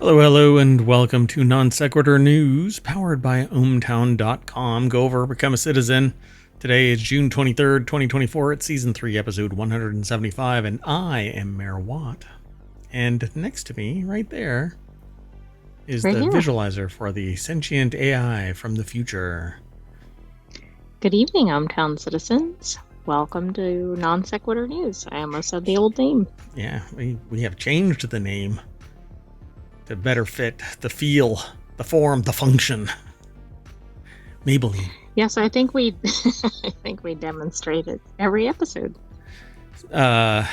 Hello, hello, and welcome to Non Sequitur News, powered by ohmTown.com. Go over, become a citizen. Today is June 23rd, 2024. It's Season 3, Episode 175, and I am Mayor Watt. And next to me, right there, is the visualizer for the sentient AI from the future. Good evening, ohmTown citizens. Welcome to Non Sequitur News. I almost said the old name. Yeah, we have changed the name to better fit the feel, the form, the function. Maybelline. Yes, I think we demonstrated every episode. We've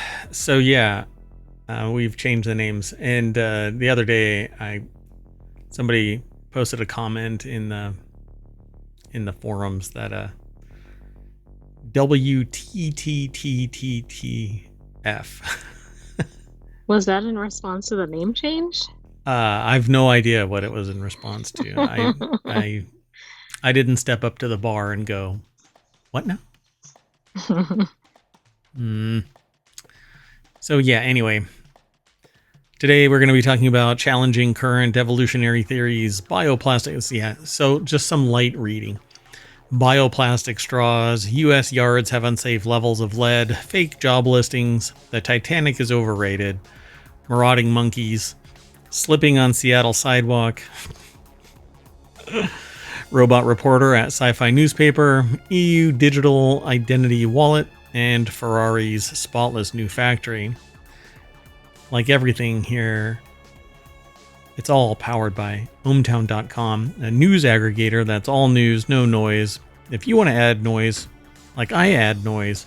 changed the names. And the other day, somebody posted a comment in the forums that WTTTTTF. Was that in response to the name change? I've no idea what it was in response to. I didn't step up to the bar and go, "What now?" So yeah, anyway. Today we're going to be talking about challenging current evolutionary theories, bioplastics. Yeah, so just some light reading. Bioplastic straws, U.S. yards have unsafe levels of lead, fake job listings, the Titanic is overrated, Marauding Monkeys, slipping on Seattle sidewalk, robot reporter at Sci-Fi newspaper, EU digital identity wallet, and Ferrari's Spotless new factory. Like everything here, it's all powered by ohmTown.com, a news aggregator that's all news, no noise. If you want to add noise, like I add noise,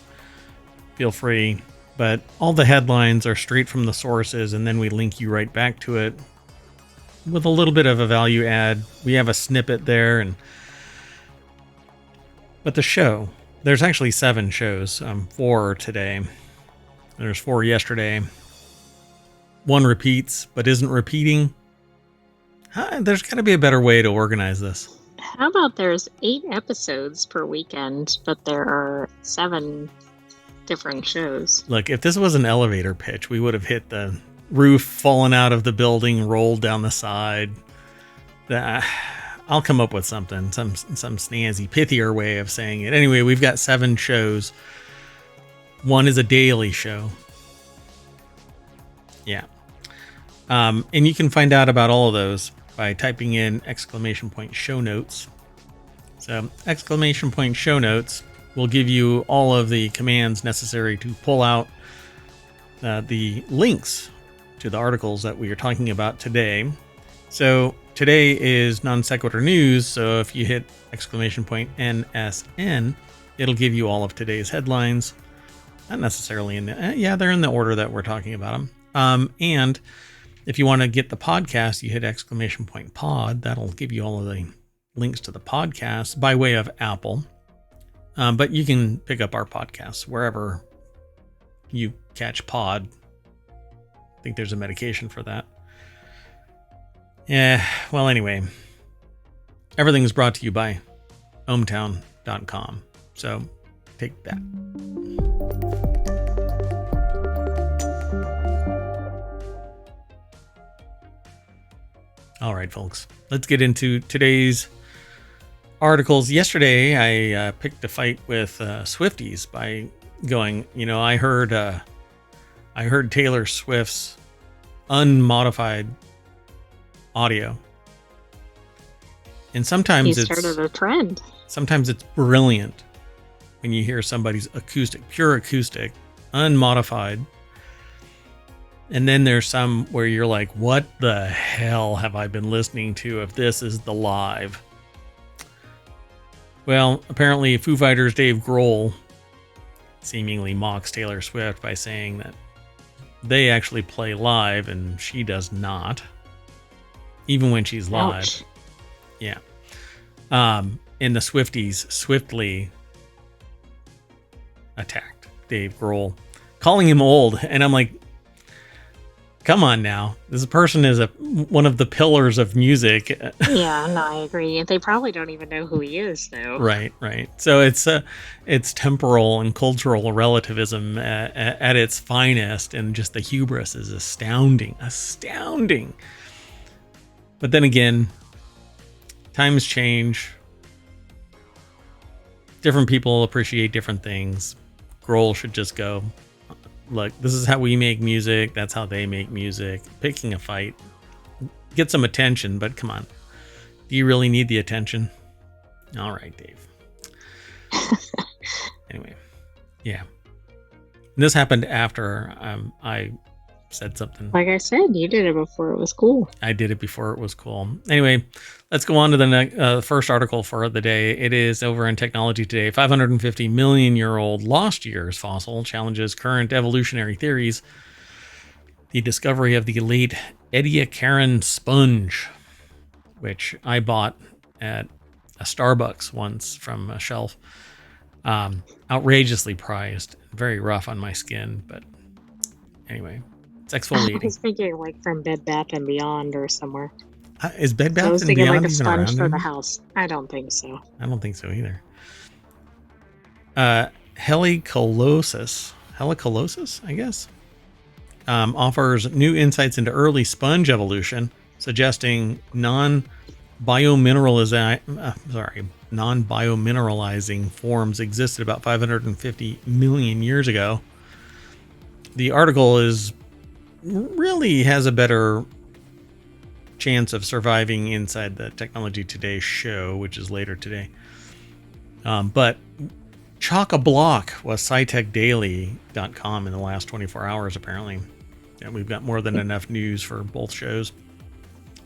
feel free. But all the headlines are straight from the sources, and then we link you right back to it with a little bit of a value add. We have a snippet there, but the show, there's actually 7 shows, 4 today. There's 4 yesterday. 1 repeats, but isn't repeating. There's got to be a better way to organize this. How about there's 8 episodes per weekend, but there are 7 different shows? Look, if this was an elevator pitch, we would have hit the roof, fallen out of the building, rolled down the side. I'll come up with something, some snazzy, pithier way of saying it. Anyway, we've got 7 shows. 1 is a daily show. Yeah. And you can find out about all of those by typing in !show notes. So !show notes will give you all of the commands necessary to pull out the links to the articles that we are talking about today. So today is Non Sequitur News. So if you hit !NSN, it'll give you all of today's headlines. Not necessarily in the, they're in the order that we're talking about them. And if you want to get the podcast, you hit !pod. That'll give you all of the links to the podcast by way of Apple. But you can pick up our podcasts wherever you catch pod. I think there's a medication for that. Yeah, well, anyway, everything is brought to you by ohmTown.com. So take that. All right, folks, let's get into today's articles. Yesterday, I picked a fight with Swifties by going, I heard Taylor Swift's unmodified audio. And sometimes you started a trend. Sometimes it's brilliant when you hear somebody's pure acoustic, unmodified. And then there's some where you're like, what the hell have I been listening to if this is the live? Well, apparently Foo Fighters' Dave Grohl seemingly mocks Taylor Swift by saying that they actually play live and she does not, even when she's live. Ouch. Yeah. And the Swifties swiftly attacked Dave Grohl, calling him old. And I'm like, come on now. This person is one of the pillars of music. Yeah, no, I agree. They probably don't even know who he is, though. Right. So it's temporal and cultural relativism at its finest, and just the hubris is astounding. But then again, times change. Different people appreciate different things. Grohl should just go, look, this is how we make music. That's how they make music. Picking a fight. Get some attention, but come on. Do you really need the attention? All right, Dave. Anyway, yeah. This happened after I said something. Like I said, you did it before it was cool. I did it before it was cool. Anyway, let's go on to the first article for the day. It is over in Technology Today. 550 million year old lost years fossil challenges current evolutionary theories. The discovery of the late Ediacaran sponge, which I bought at a Starbucks once from a shelf. Outrageously prized. Very rough on my skin, but anyway. It's exfoliating. I was thinking like from Bed Bath and Beyond or somewhere. Is Bed Bath I was and thinking Beyond like a even sponge around for anymore? the house. I don't think so. I don't think so either. Helicolosis, I guess, offers new insights into early sponge evolution, suggesting non-biomineralizing forms existed about 550 million years ago. The article really has a better chance of surviving inside the Technology Today show, which is later today. But chock-a-block was scitechdaily.com in the last 24 hours, apparently. And we've got more than enough news for both shows.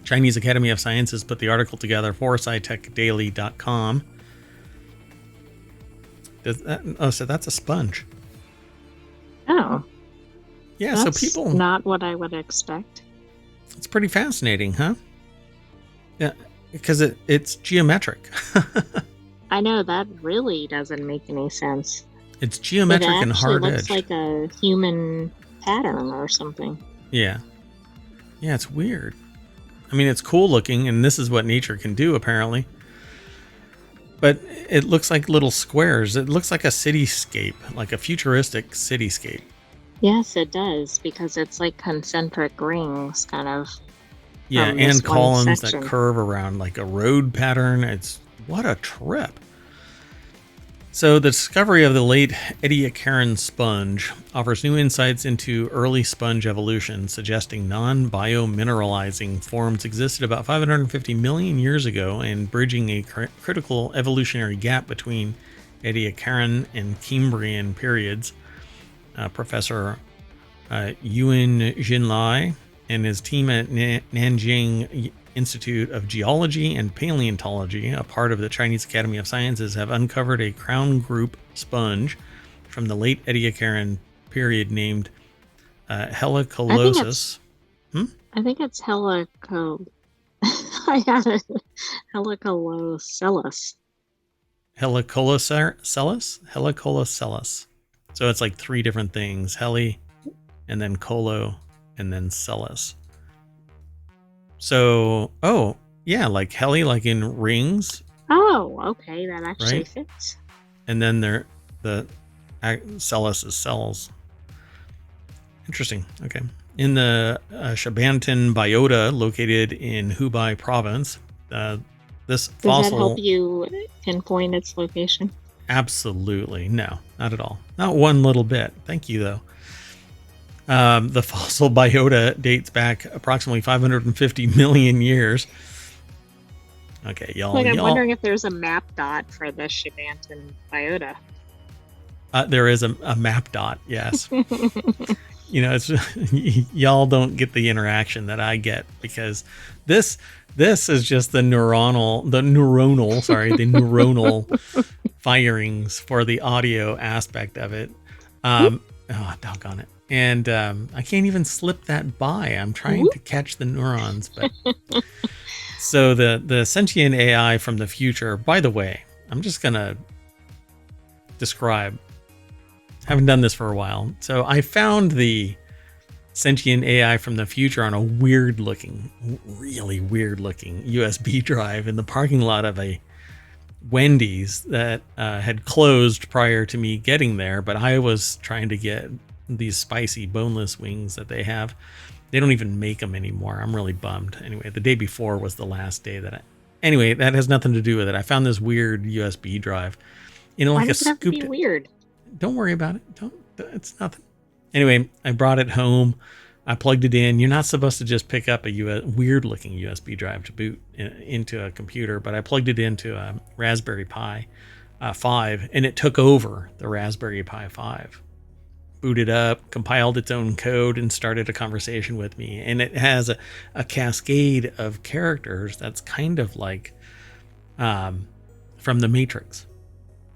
Chinese Academy of Sciences put the article together for scitechdaily.com. So that's a sponge. Oh. Yeah, That's so people... not what I would expect. It's pretty fascinating, huh? Yeah, because it's geometric. I know, that really doesn't make any sense. It's geometric and hard-edged. It looks like a human pattern or something. Yeah. Yeah, it's weird. I mean, it's cool looking, and this is what nature can do, apparently. But it looks like little squares. It looks like a cityscape, like a futuristic cityscape. Yes, it does, because it's like concentric rings, kind of. Yeah, and columns that curve around like a road pattern. What a trip. So the discovery of the late Ediacaran sponge offers new insights into early sponge evolution, suggesting non-biomineralizing forms existed about 550 million years ago and bridging a critical evolutionary gap between Ediacaran and Cambrian periods. Professor Yuan Jinlai and his team at Nanjing Institute of Geology and Paleontology, a part of the Chinese Academy of Sciences, have uncovered a crown group sponge from the late Ediacaran period named helicolosis. I think it's I had it. Helicolocelis. Helicolocelis. So it's like three different things: heli, and then colo, and then celis. So, yeah, like heli, like in rings. Oh, okay, that actually fits. And then the celis is cells. Interesting. Okay. In the Shabantan biota located in Hubei province, this fossil... Does that help you pinpoint its location? Absolutely. No, not at all. Not one little bit. Thank you, though. The fossil biota dates back approximately 550 million years. Okay, y'all. I'm wondering if there's a map dot for the Shabantan biota. There is a map dot, yes. It's y'all don't get the interaction that I get, because this is just the neuronal firings for the audio aspect of it. Doggone it. And I can't even slip that by. I'm trying to catch the neurons. But so the sentient AI from the future, by the way, I'm just going to describe. Haven't done this for a while. So I found the sentient AI from the future on a really weird looking USB drive in the parking lot of a Wendy's that had closed prior to me getting there, but I was trying to get these spicy boneless wings that they have. They don't even make them anymore. I'm really bummed. Anyway, the day before was the last day that Anyway, that has nothing to do with it. I found this weird USB drive. Why does it have to be weird? Don't worry about it. It's nothing. Anyway, I brought it home. I plugged it in. You're not supposed to just pick up a weird-looking USB drive to boot into a computer, but I plugged it into a Raspberry Pi 5, and it took over the Raspberry Pi 5. Booted up, compiled its own code, and started a conversation with me. And it has a cascade of characters that's kind of like from the Matrix.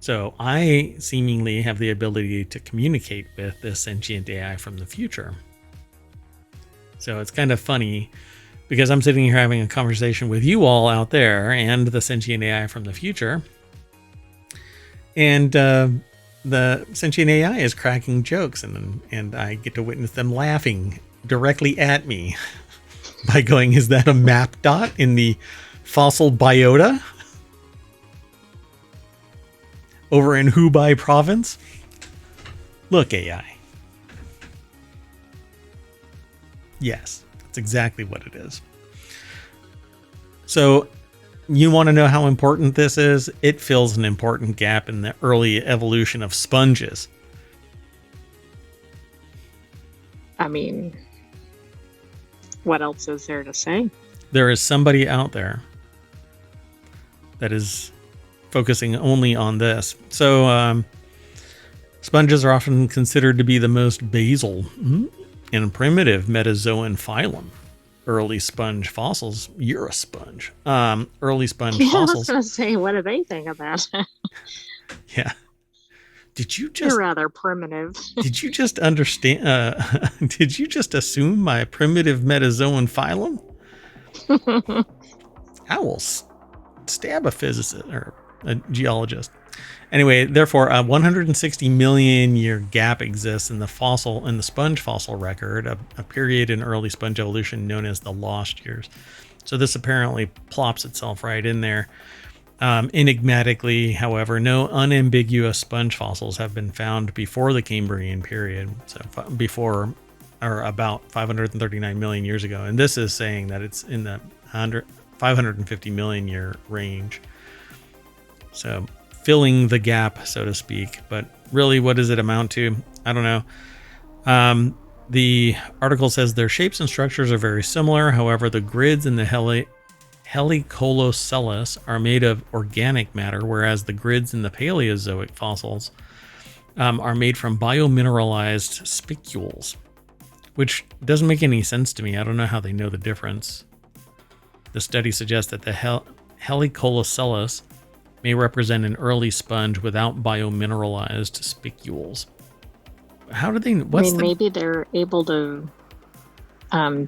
So I seemingly have the ability to communicate with this sentient AI from the future. So it's kind of funny because I'm sitting here having a conversation with you all out there and the sentient AI from the future. And the sentient AI is cracking jokes, and I get to witness them laughing directly at me by going, "Is that a map dot in the fossil biota over in Hubei province? Look, AI." Yes, that's exactly what it is. So you want to know how important this is? It fills an important gap in the early evolution of sponges. I mean, what else is there to say? There is somebody out there that is focusing only on this. So sponges are often considered to be the most basal and primitive metazoan phylum. Early sponge fossils. You're a sponge. Early sponge fossils. I was going to say, what do they think about it? Yeah. Did you just? You're rather primitive. Did you just understand? Did you just assume my primitive metazoan phylum? I will stab a physicist or a geologist. Anyway, therefore, a 160 million year gap exists in the sponge fossil record, a period in early sponge evolution known as the lost years. So this apparently plops itself right in there. Enigmatically, however, no unambiguous sponge fossils have been found before the Cambrian period, so before or about 539 million years ago. And this is saying that it's in the 550 million year range. So filling the gap, so to speak. But really, what does it amount to? I don't know. The article says their shapes and structures are very similar. However, the grids in the Helicolocellus are made of organic matter, whereas the grids in the Paleozoic fossils are made from biomineralized spicules, which doesn't make any sense to me. I don't know how they know the difference. The study suggests that the Helicolocellus may represent an early sponge without biomineralized spicules. How do they? Maybe they're able to run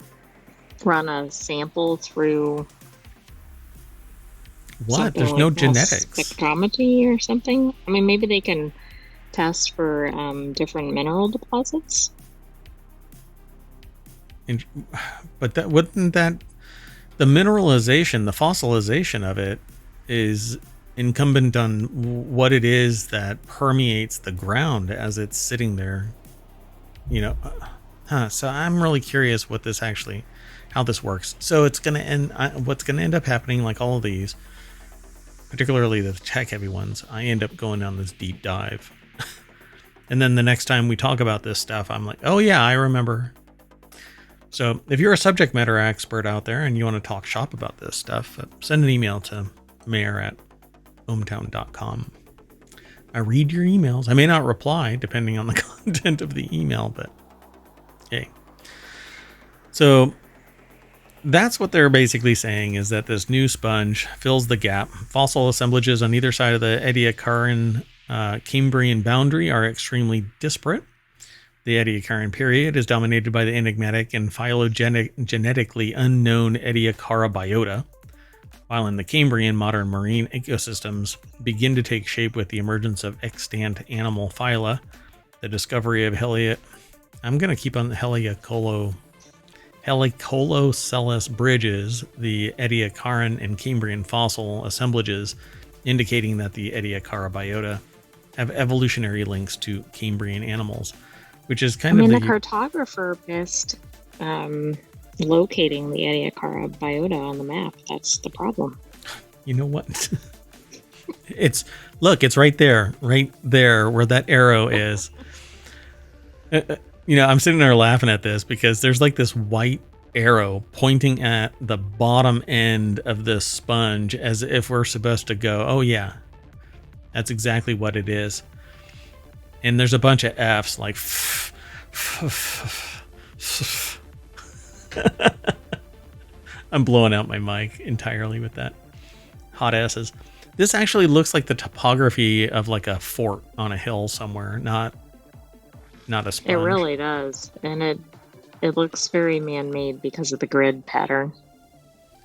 a sample through. What? There's no genetics. Spectrometry or something. I mean, maybe they can test for different mineral deposits. But that wouldn't that the mineralization, the fossilization of it is incumbent on what it is that permeates the ground as it's sitting there, so I'm really curious how this works. So it's going to end, what's going to end up happening, like all of these, particularly the tech heavy ones, I end up going on this deep dive. And then the next time we talk about this stuff, I'm like, oh yeah, I remember. So if you're a subject matter expert out there and you want to talk shop about this stuff, send an email to mayor@ohmTown.com. I read your emails. I may not reply depending on the content of the email, but hey. So that's what they're basically saying, is that this new sponge fills the gap. Fossil assemblages on either side of the Ediacaran Cambrian boundary are extremely disparate. The Ediacaran period is dominated by the enigmatic and phylogenetically unknown Ediacara biota, while in the Cambrian, modern marine ecosystems begin to take shape with the emergence of extant animal phyla, the discovery of I'm going to keep on the Helicolocellus bridges, the Ediacaran and Cambrian fossil assemblages, indicating that the Ediacara biota have evolutionary links to Cambrian animals, which is kind of the cartographer missed locating the Ediacara biota on the map. That's the problem. You know what? It's right there where that arrow is. I'm sitting there laughing at this because there's like this white arrow pointing at the bottom end of this sponge as if we're supposed to go, oh yeah, that's exactly what it is. And there's a bunch of F's like I'm blowing out my mic entirely with that. Hot S's. This actually looks like the topography of like a fort on a hill somewhere, not a sponge. It really does. And it looks very man-made because of the grid pattern.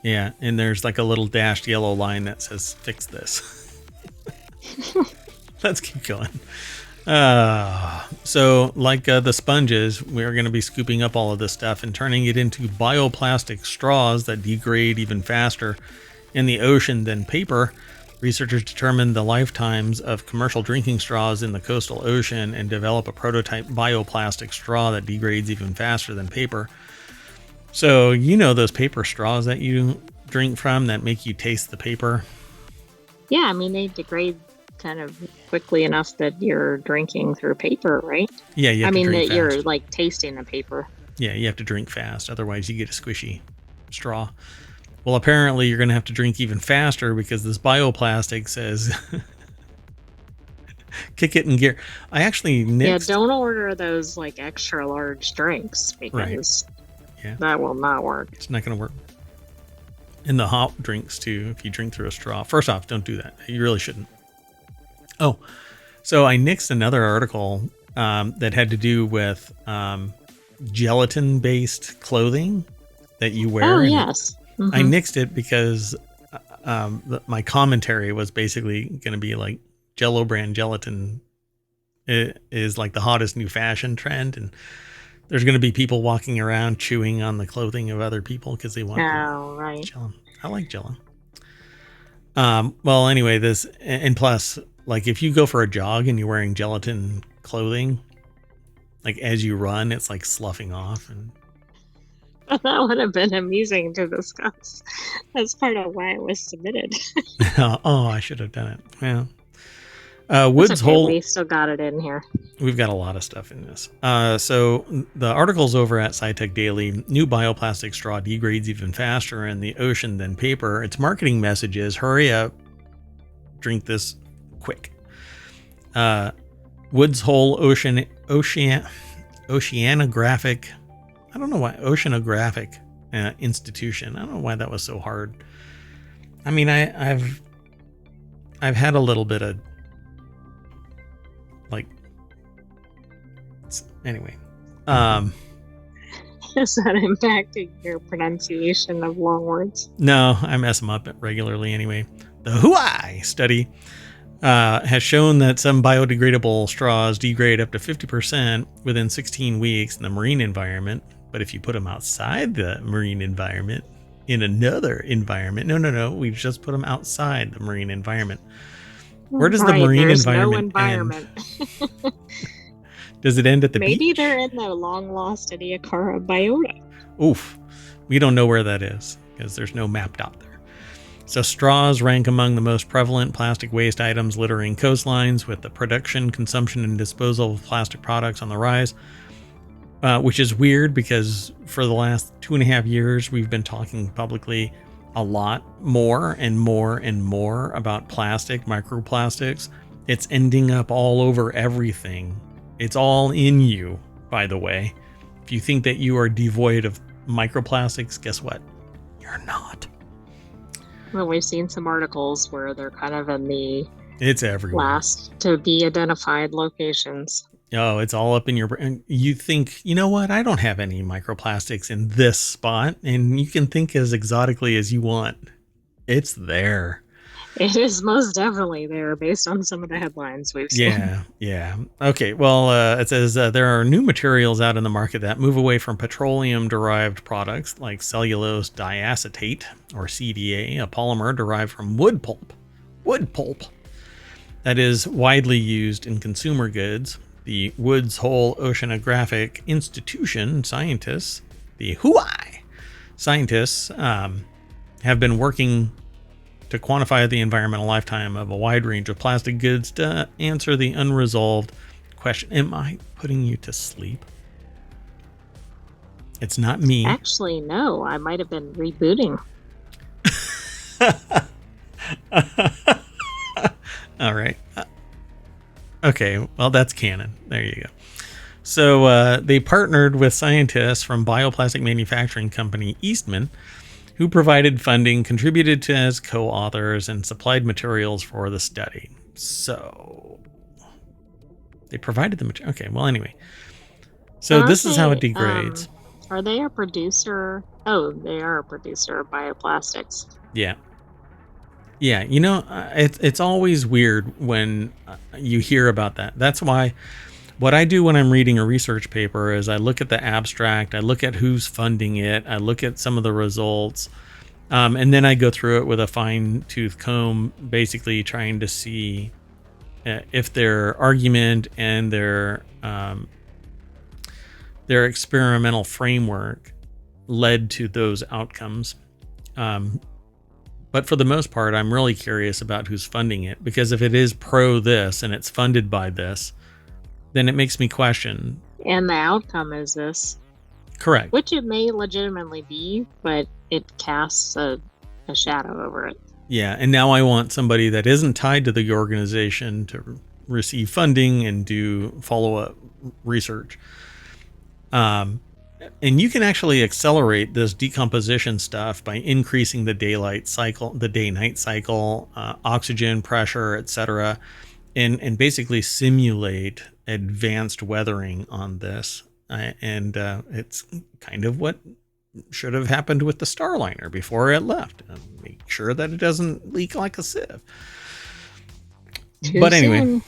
Yeah, and there's like a little dashed yellow line that says fix this. Let's keep going. So like the sponges, we're going to be scooping up all of this stuff and turning it into bioplastic straws that degrade even faster in the ocean than paper. Researchers determined the lifetimes of commercial drinking straws in the coastal ocean and develop a prototype bioplastic straw that degrades even faster than paper. So those paper straws that you drink from that make you taste the paper? Yeah, I mean, they degrade kind of quickly enough that you're drinking through paper, right? Yeah, you have to drink fast. You're like tasting the paper. Yeah, you have to drink fast. Otherwise, you get a squishy straw. Well, apparently you're going to have to drink even faster because this bioplastic says kick it in gear. I actually nixed. Yeah, don't order those like extra large drinks because that will not work. It's not going to work. And the hot drinks too, if you drink through a straw. First off, don't do that. You really shouldn't. Oh, so I nixed another article that had to do with gelatin-based clothing that you wear. Oh, yes. Mm-hmm. I nixed it because my commentary was basically going to be like Jell-O brand gelatin is like the hottest new fashion trend, and there's going to be people walking around chewing on the clothing of other people because they want right. Jell-O. I like Jell-O. Well, anyway, and plus, like if you go for a jog and you're wearing gelatin clothing, like as you run, it's like sloughing off and. That would have been amusing to discuss. That's part of why it was submitted. Oh, I should have done it. Yeah. Woods Hole. We still got it in here. We've got a lot of stuff in this. So the article's over at SciTech Daily. New bioplastic straw degrades even faster in the ocean than paper. Its marketing message is, hurry up, drink this quick. Woods Hole Oceanographic. I don't know why Oceanographic Institution. I don't know why that was so hard. I mean, I've had a little bit of like. Anyway, is that impacting your pronunciation of long words? No, I mess them up regularly anyway. The Hawaii study has shown that some biodegradable straws degrade up to 50% within 16 weeks in the marine environment. But if you put them outside the marine environment, in another environment, no, we just put them outside the marine environment. Where does the marine environment end? Does it end at the beach? Maybe they're in the long lost Ediacara biota. Oof. We don't know where that is because there's no map out there. So straws rank among the most prevalent plastic waste items littering coastlines, with the production, consumption, and disposal of plastic products on the rise. Which is weird because for the last 2.5 years, we've been talking publicly a lot more and more and more about plastic, microplastics. It's ending up all over everything. It's all in you, by the way. If you think that you are devoid of microplastics, guess what? You're not. Well, we've seen some articles where they're kind of in the it's everywhere. Last to be identified locations. Oh, it's all up in your brain. You think, you know what? I don't have any microplastics in this spot. And you can think as exotically as you want. It's there. It is most definitely there based on some of the headlines we've seen. Yeah. Okay. Well, it says there are new materials out in the market that move away from petroleum-derived products like cellulose diacetate, or CDA, a polymer derived from wood pulp. Wood pulp. That is widely used in consumer goods. The Woods Hole Oceanographic Institution scientists The Hawaii scientists have been working to quantify the environmental lifetime of a wide range of plastic goods to answer the unresolved question. Am I putting you to sleep? It's not me. Actually, no. I might have been rebooting. All right. Okay, well, that's canon. There you go. So they partnered with scientists from bioplastic manufacturing company Eastman, who provided funding, contributed to as co-authors, and supplied materials for the study. So they provided the material. Okay, well, anyway. So this is how it degrades. Are they a producer? Oh, they are a producer of bioplastics. Yeah. Yeah, you know, it's always weird when you hear about that. That's why what I do when I'm reading a research paper is I look at the abstract, I look at who's funding it, I look at some of the results, and then I go through it with a fine-tooth comb, basically trying to see if their argument and their experimental framework led to those outcomes. But for the most part, I'm really curious about who's funding it, because if it is pro this and it's funded by this, then it makes me question. And the outcome is this. Correct. Which it may legitimately be, but it casts a shadow over it. Yeah, and now I want somebody that isn't tied to the organization to receive funding and do follow-up research. And you can actually accelerate this decomposition stuff by increasing the daylight cycle, the day-night cycle, oxygen pressure, etc., and basically simulate advanced weathering on this. And it's kind of what should have happened with the Starliner before it left. Make sure that it doesn't leak like a sieve. But anyway,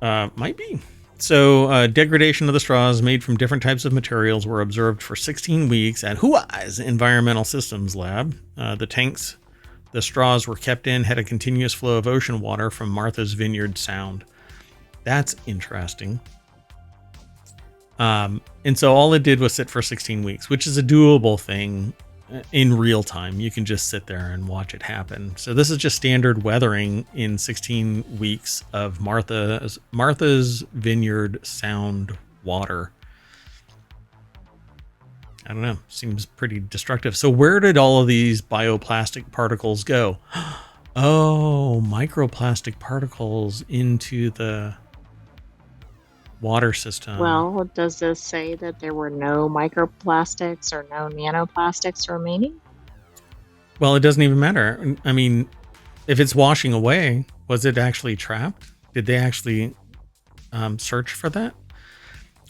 might be. So degradation of the straws made from different types of materials were observed for 16 weeks at Hawaii's Environmental Systems Lab. The tanks the straws were kept in had a continuous flow of ocean water from Martha's Vineyard Sound. That's interesting. And so all it did was sit for 16 weeks, which is a doable thing in real time. You can just sit there and watch it happen. So this is just standard weathering in 16 weeks of Martha's Vineyard Sound water. I don't know. Seems pretty destructive. So where did all of these bioplastic particles go? Oh, microplastic particles into the water system. Well, does this say that there were no microplastics or no nanoplastics remaining? Well, it doesn't even matter. I mean, if it's washing away, was it actually trapped? Did they actually search for that?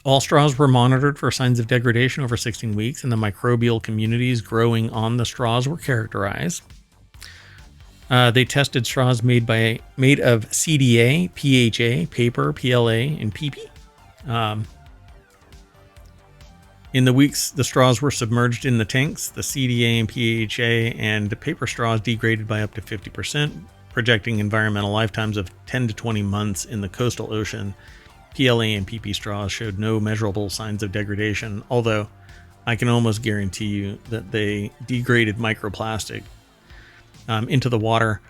All straws were monitored for signs of degradation over 16 weeks, and the microbial communities growing on the straws were characterized. They tested straws made of CDA, PHA, paper, PLA, and PP. In the weeks the straws were submerged in the tanks, the CDA and PHA and paper straws degraded by up to 50%, projecting environmental lifetimes of 10 to 20 months in the coastal ocean. PLA and PP straws showed no measurable signs of degradation, although I can almost guarantee you that they degraded microplastic into the water.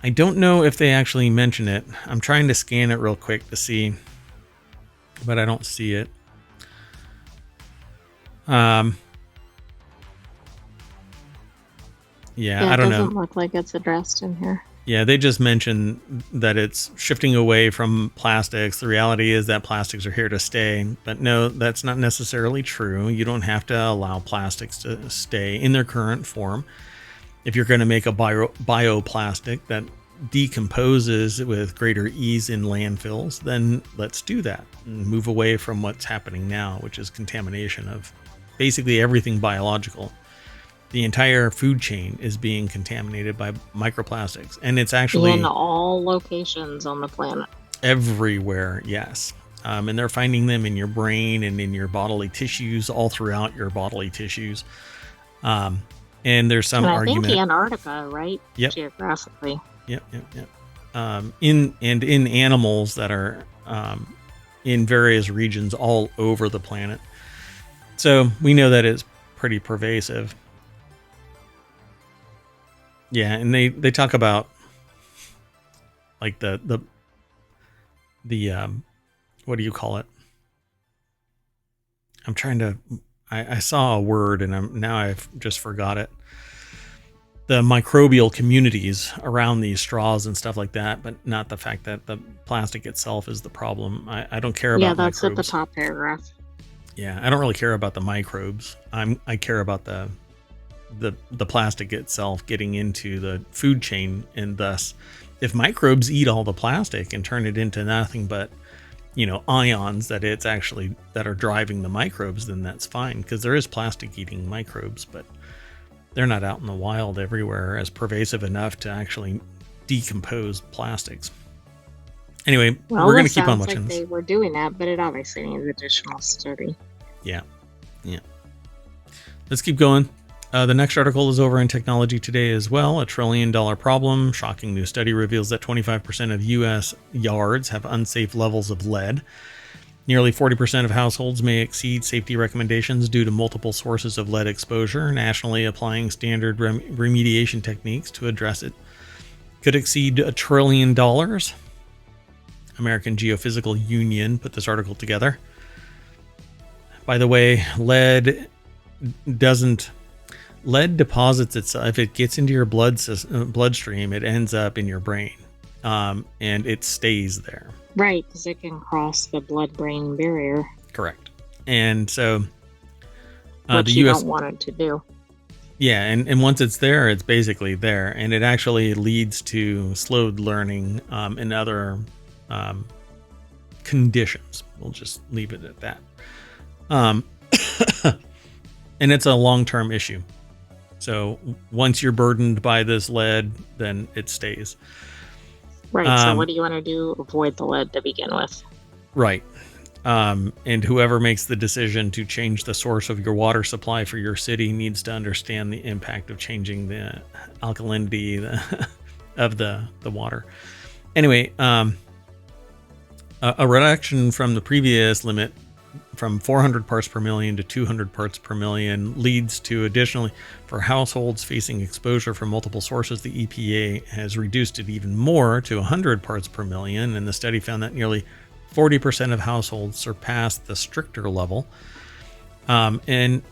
I don't know if they actually mention it. I'm trying to scan it real quick to see, but I don't see it. Yeah, I don't know. It doesn't look like it's addressed in here. Yeah, they just mentioned that it's shifting away from plastics. The reality is that plastics are here to stay. But no, that's not necessarily true. You don't have to allow plastics to stay in their current form. If you're going to make a bioplastic that decomposes with greater ease in landfills, then let's do that and move away from what's happening now, which is contamination of basically everything biological. The entire food chain is being contaminated by microplastics, and it's actually in all locations on the planet. Everywhere, yes. And they're finding them in your brain and in your bodily tissues, all throughout your bodily tissues. And there's some argument. I think Antarctica, right? Yep. Geographically. Yep. In animals that are in various regions all over the planet. So we know that it's pretty pervasive. Yeah, and they talk about like the what do you call it? I'm trying to. I saw a word and I've just forgot it. The microbial communities around these straws and stuff like that, but not the fact that the plastic itself is the problem. I don't care about that's microbes. at the top paragraph. Yeah, I don't really care about the microbes. I care about the plastic itself getting into the food chain, and thus, if microbes eat all the plastic and turn it into nothing but, ions that are driving the microbes, then that's fine, because there is plastic eating microbes, but they're not out in the wild everywhere as pervasive enough to actually decompose plastics. Anyway, we're going to keep on watching this. They were doing that, but it obviously needs additional study. Yeah. Let's keep going. The next article is over in Technology Today as well. $1 trillion problem. Shocking new study reveals that 25% of U.S. yards have unsafe levels of lead. Nearly 40% of households may exceed safety recommendations due to multiple sources of lead exposure. Nationally, applying standard remediation techniques to address it could exceed $1 trillion. American Geophysical Union put this article together. By the way, lead deposits itself. If it gets into your bloodstream, it ends up in your brain, and it stays there. Right, because it can cross the blood-brain barrier. Correct. And so which you don't want it to do. Yeah, and once it's there, it's basically there, and it actually leads to slowed learning and other conditions. We'll just leave it at that. And it's a long-term issue. So once you're burdened by this lead, then it stays. Right. So what do you want to do? Avoid the lead to begin with. Right. And whoever makes the decision to change the source of your water supply for your city needs to understand the impact of changing the alkalinity of the water. Anyway, a reduction from the previous limit from 400 parts per million to 200 parts per million leads to, additionally, for households facing exposure from multiple sources, the EPA has reduced it even more to 100 parts per million, and the study found that nearly 40% of households surpassed the stricter level. And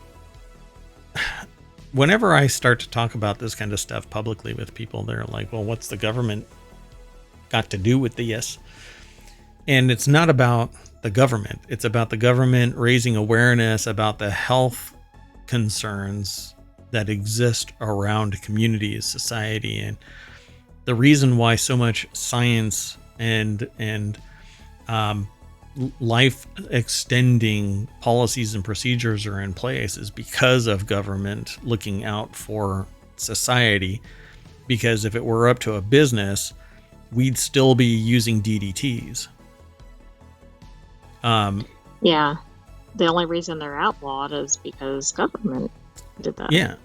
whenever I start to talk about this kind of stuff publicly with people, they're like, well, what's the government got to do with this? And it's not about the government. It's about the government raising awareness about the health concerns that exist around communities, society, and the reason why so much science and life extending policies and procedures are in place is because of government looking out for society. Because if it were up to a business, we'd still be using DDTs. Yeah. The only reason they're outlawed is because government did that. Yeah.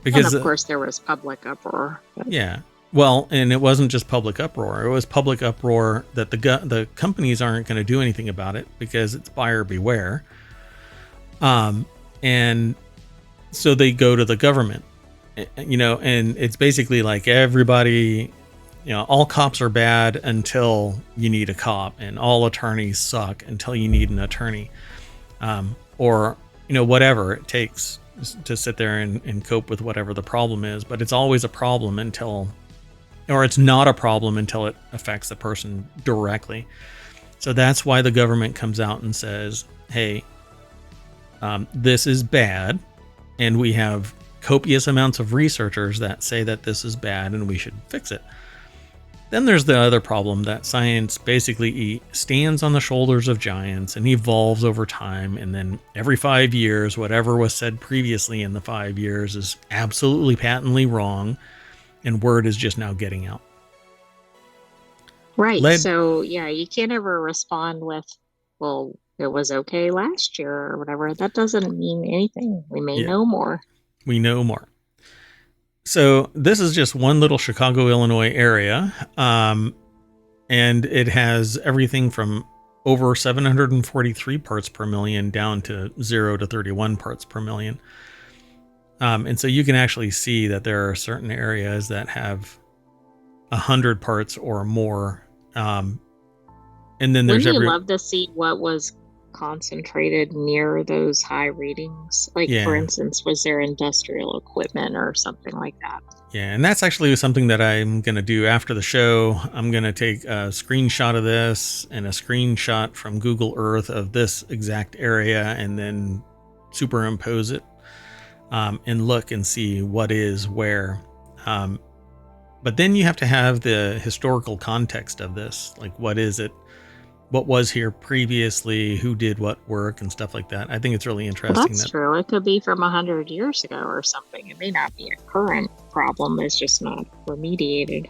Because, and of course, there was public uproar. Yeah. Well, and it wasn't just public uproar. It was public uproar that the companies aren't going to do anything about it because it's buyer beware. And so they go to the government, and it's basically like everybody, all cops are bad until you need a cop, and all attorneys suck until you need an attorney, or whatever it takes to sit there and cope with whatever the problem is. But it's always a problem or it's not a problem until it affects the person directly. So that's why the government comes out and says, hey, this is bad, and we have copious amounts of researchers that say that this is bad and we should fix it. Then there's the other problem that science basically stands on the shoulders of giants and evolves over time, and then every 5 years, whatever was said previously in the 5 years is absolutely patently wrong, and word is just now getting out. Right. So, you can't ever respond with, well, it was okay last year or whatever. That doesn't mean anything. We may know more. We know more. So this is just one little Chicago, Illinois area, and it has everything from over 743 parts per million down to 0 to 31 parts per million. And so you can actually see that there are certain areas that have 100 parts or more. And then there's Wouldn't you love to see what was concentrated near those high readings? Like, for Yeah. instance, was there industrial equipment or something like that? Yeah, and that's actually something that I'm going to do after the show. I'm going to take a screenshot of this and a screenshot from Google Earth of this exact area and then superimpose it and look and see what is where. But then you have to have the historical context of this. Like, what is it? What was here previously? Who did what work and stuff like that? I think it's really interesting. That's true. It could be from 100 years ago or something. It may not be a current problem. It's just not remediated.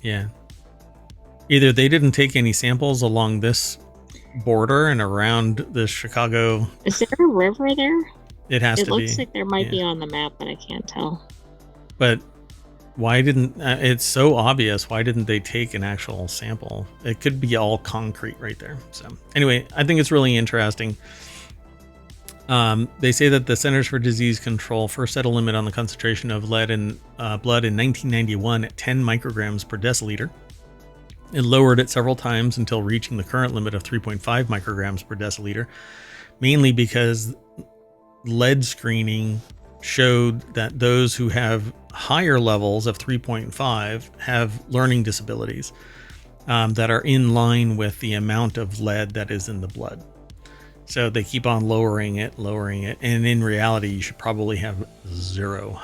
Yeah. Either they didn't take any samples along this border and around the Chicago. Is there a river there? It has to be. It looks like there might be on the map, but I can't tell. But why didn't it's so obvious? Why didn't they take an actual sample? It could be all concrete right there. So anyway, I think it's really interesting. They say that the Centers for Disease Control first set a limit on the concentration of lead in blood in 1991 at 10 micrograms per deciliter. It lowered it several times until reaching the current limit of 3.5 micrograms per deciliter, mainly because lead screening showed that those who have higher levels of 3.5 have learning disabilities that are in line with the amount of lead that is in the blood. So they keep on lowering it, and in reality, you should probably have 0.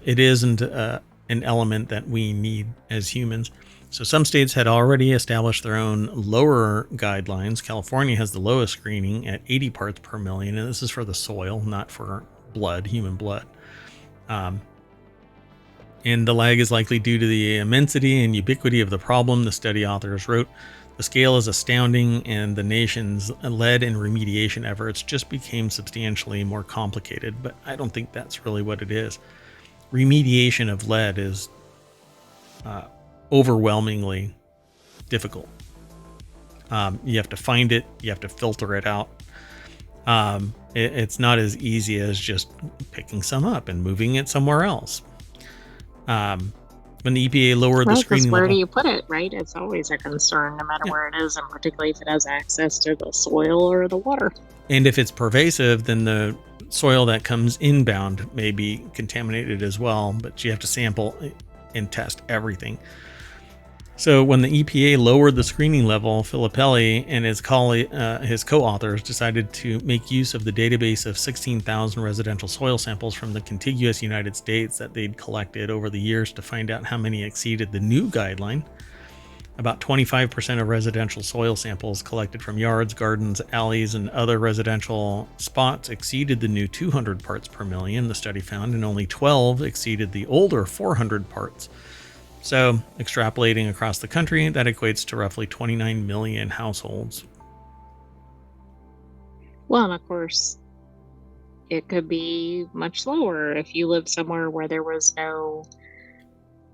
It isn't an element that we need as humans. So some states had already established their own lower guidelines. California has the lowest screening at 80 parts per million, and this is for the soil, not for blood, human blood. And the lag is likely due to the immensity and ubiquity of the problem, the study authors wrote. The scale is astounding, and the nation's lead and remediation efforts just became substantially more complicated, but I don't think that's really what it is. Remediation of lead is overwhelmingly difficult. You have to find it, you have to filter it out. It's not as easy as just picking some up and moving it somewhere else. When the EPA lowered the screening level, where do you put it, right? It's always a concern, no matter where it is, and particularly if it has access to the soil or the water. And if it's pervasive, then the soil that comes inbound may be contaminated as well, but you have to sample and test everything. So when the EPA lowered the screening level, Filippelli and his co-authors decided to make use of the database of 16,000 residential soil samples from the contiguous United States that they'd collected over the years to find out how many exceeded the new guideline. About 25% of residential soil samples collected from yards, gardens, alleys, and other residential spots exceeded the new 200 parts per million, the study found, and only 12 exceeded the older 400 parts. So, extrapolating across the country, that equates to roughly 29 million households. Well, and of course, it could be much lower if you lived somewhere where there was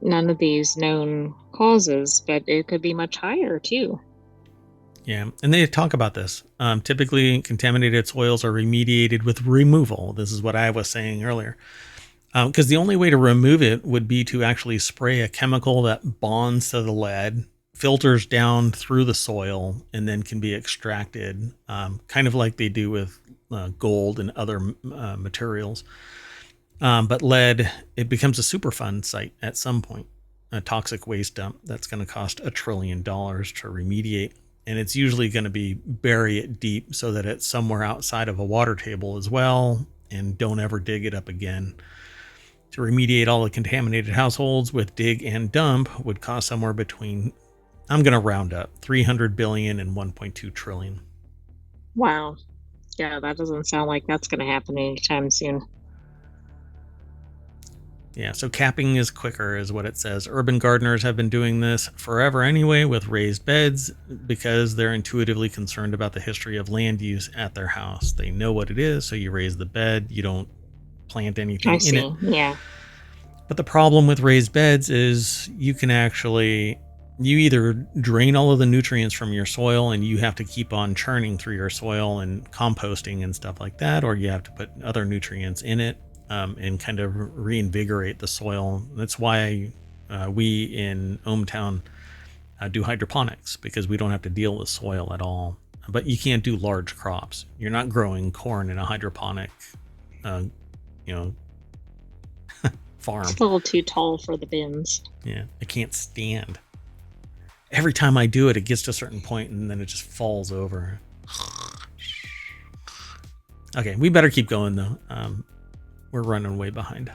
none of these known causes, but it could be much higher too. Yeah, and they talk about this. Typically, contaminated soils are remediated with removal. This is what I was saying earlier. Because the only way to remove it would be to actually spray a chemical that bonds to the lead, filters down through the soil, and then can be extracted, kind of like they do with gold and other materials. But lead, it becomes a Superfund site at some point, a toxic waste dump that's going to cost $1 trillion to remediate. And it's usually going to be bury it deep so that it's somewhere outside of a water table as well, and don't ever dig it up again. To remediate all the contaminated households with dig and dump would cost somewhere between, I'm going to round up, 300 billion and 1.2 trillion. Wow. Yeah, that doesn't sound like that's going to happen anytime soon. Yeah, so capping is quicker is what it says. Urban gardeners have been doing this forever anyway with raised beds because they're intuitively concerned about the history of land use at their house. They know what it is, so you raise the bed, you don't plant anything in it. Yeah. But the problem with raised beds is you either drain all of the nutrients from your soil and you have to keep on churning through your soil and composting and stuff like that, or you have to put other nutrients in it, and kind of reinvigorate the soil. That's why we in ohmTown do hydroponics, because we don't have to deal with soil at all. But you can't do large crops. You're not growing corn in a hydroponic, farm. It's a little too tall for the bins. Yeah, I can't stand. Every time I do it, it gets to a certain point and then it just falls over. Okay, we better keep going though. We're running way behind.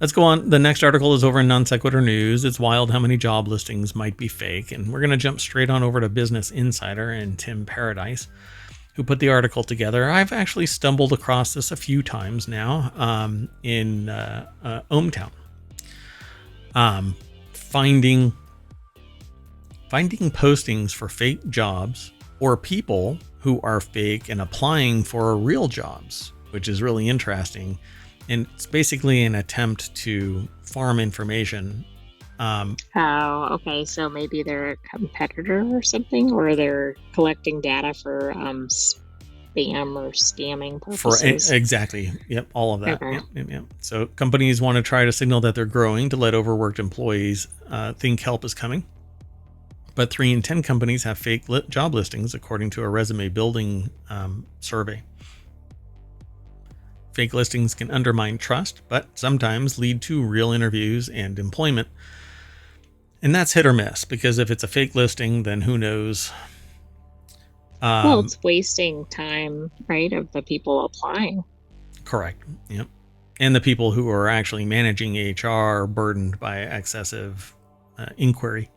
Let's go on. The next article is over in Non-Sequitur News. It's wild how many job listings might be fake. And we're going to jump straight on over to Business Insider and Tim Paradise, who put the article together. I've actually stumbled across this a few times now in ohmTown. Finding postings for fake jobs or people who are fake and applying for real jobs, which is really interesting. And it's basically an attempt to farm information. Oh, okay. So maybe they're a competitor or something, or they're collecting data for spam or scamming purposes. Exactly. Yep. All of that. Okay. Yep. So companies want to try to signal that they're growing to let overworked employees think help is coming. But 3 in 10 companies have fake job listings, according to a resume building survey. Fake listings can undermine trust, but sometimes lead to real interviews and employment. And that's hit or miss, because if it's a fake listing, then who knows? Well, it's wasting time, right, of the people applying. Correct. Yep. And the people who are actually managing HR are burdened by excessive inquiry.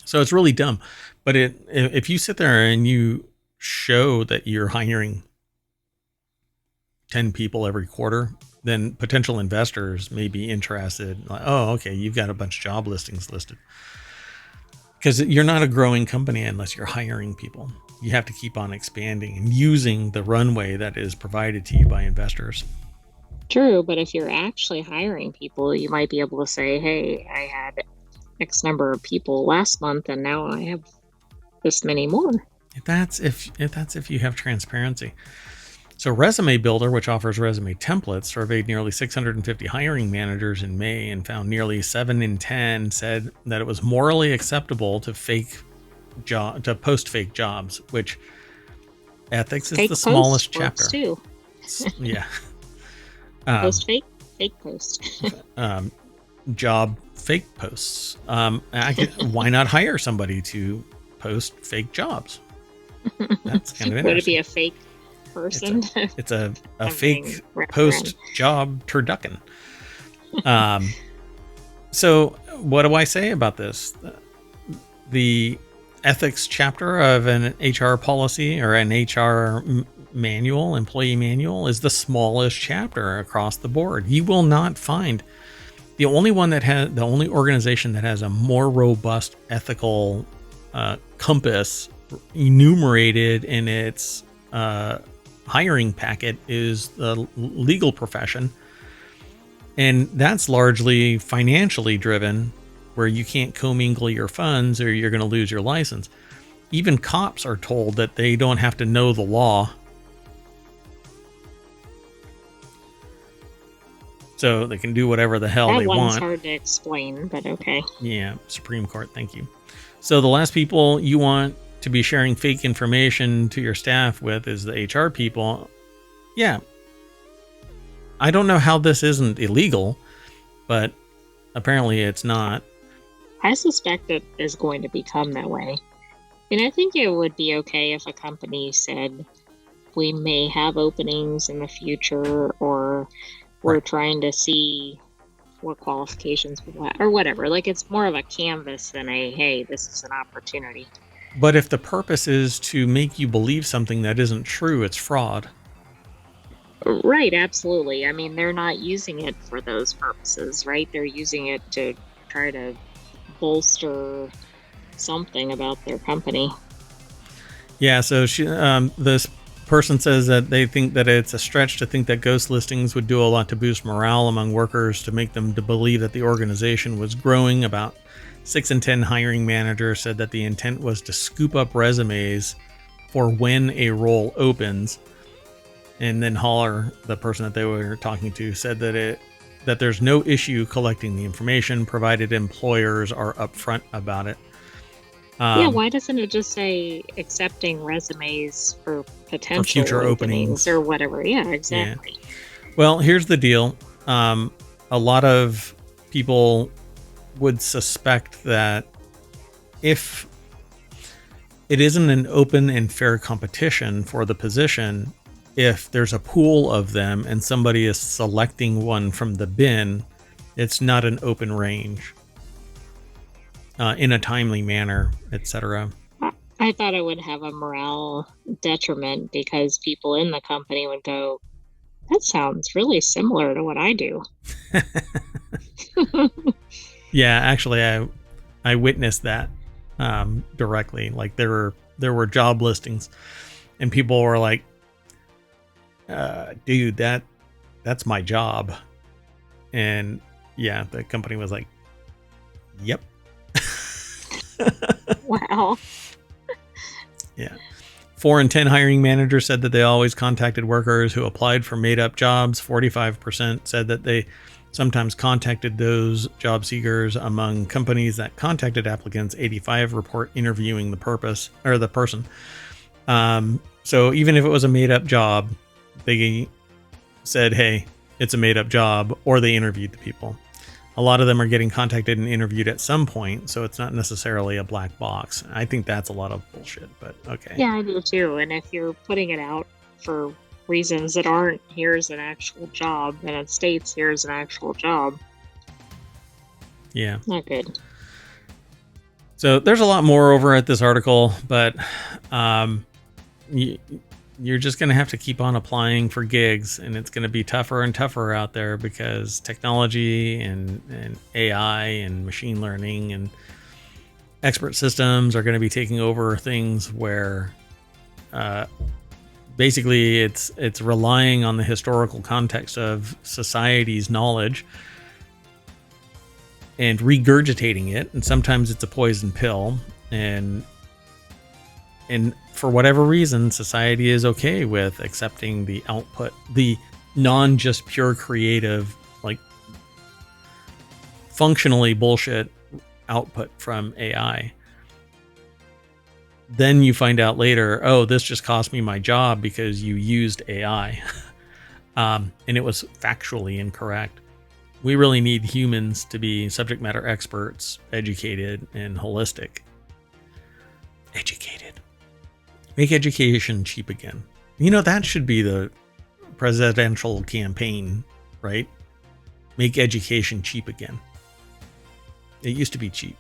So it's really dumb. But if you sit there and you show that you're hiring 10 people every quarter, then potential investors may be interested. Like, oh, okay, you've got a bunch of job listings listed. Because you're not a growing company unless you're hiring people. You have to keep on expanding and using the runway that is provided to you by investors. True, but if you're actually hiring people, you might be able to say, hey, I had X number of people last month and now I have this many more. That's if you have transparency. So Resume Builder, which offers resume templates, surveyed nearly 650 hiring managers in May and found nearly 7 in 10 said that it was morally acceptable to post fake jobs, which ethics is Fake the smallest chapter. Too. Yeah. Post fake post. Job fake posts. Why not hire somebody to post fake jobs? That's kind of interesting. Would it be a fake person? It's a fake post job turducken. So what do I say about this? The ethics chapter of an HR policy or an HR manual, employee manual, is the smallest chapter across the board. You will not find the only organization that has a more robust ethical compass enumerated in its hiring packet is the legal profession. And that's largely financially driven, where you can't commingle your funds or you're going to lose your license. Even cops are told that they don't have to know the law. So they can do whatever the hell they want. That one's hard to explain, but okay. Yeah, Supreme Court, thank you. So the last people you want to be sharing fake information to your staff with is the HR people. Yeah. I don't know how this isn't illegal, but apparently it's not. I suspect it is going to become that way. And I think it would be okay if a company said, we may have openings in the future, or we're trying to see what qualifications we have, or whatever. Like, it's more of a canvas than a, hey, this is an opportunity. But if the purpose is to make you believe something that isn't true, it's fraud. Right, absolutely. I mean, they're not using it for those purposes, right? They're using it to try to bolster something about their company. Yeah, so this person says that they think that it's a stretch to think that ghost listings would do a lot to boost morale among workers, to make them to believe that the organization was growing. About 6 in 10 hiring managers said that the intent was to scoop up resumes for when a role opens. And then Holler, the person that they were talking to, said that there's no issue collecting the information provided employers are upfront about it. Yeah, why doesn't it just say accepting resumes for potential for future openings or whatever? Yeah, exactly. Yeah. Well, here's the deal. A lot of people would suspect that if it isn't an open and fair competition for the position, if there's a pool of them and somebody is selecting one from the bin, it's not an open range in a timely manner, etc. I thought it would have a morale detriment because people in the company would go, that sounds really similar to what I do. Yeah, actually, I witnessed that directly. Like there were job listings, and people were like, "Dude, that's my job," and yeah, the company was like, "Yep." Wow. Yeah. 4 in 10 hiring managers said that they always contacted workers who applied for made-up jobs. 45% said that they sometimes contacted those job seekers. Among companies that contacted applicants, 85 report interviewing the person. So even if it was a made-up job, they said, hey, it's a made-up job, or they interviewed the people. A lot of them are getting contacted and interviewed at some point, so it's not necessarily a black box. I think that's a lot of bullshit, but okay. Yeah, I do too. And if you're putting it out for reasons that aren't, here's an actual job, and it states here's an actual job. Yeah. Not good. So there's a lot more over at this article, but you're just going to have to keep on applying for gigs, and it's going to be tougher and tougher out there because technology and AI and machine learning and expert systems are going to be taking over things where basically it's relying on the historical context of society's knowledge and regurgitating it. And sometimes it's a poison pill, and for whatever reason, society is okay with accepting the output, the just pure creative, like functionally bullshit output from AI. Then you find out later, oh, this just cost me my job because you used AI. And it was factually incorrect. We really need humans to be subject matter experts, educated, and holistic. Educated. Make education cheap again. You know, that should be the presidential campaign, right? Make education cheap again. It used to be cheap.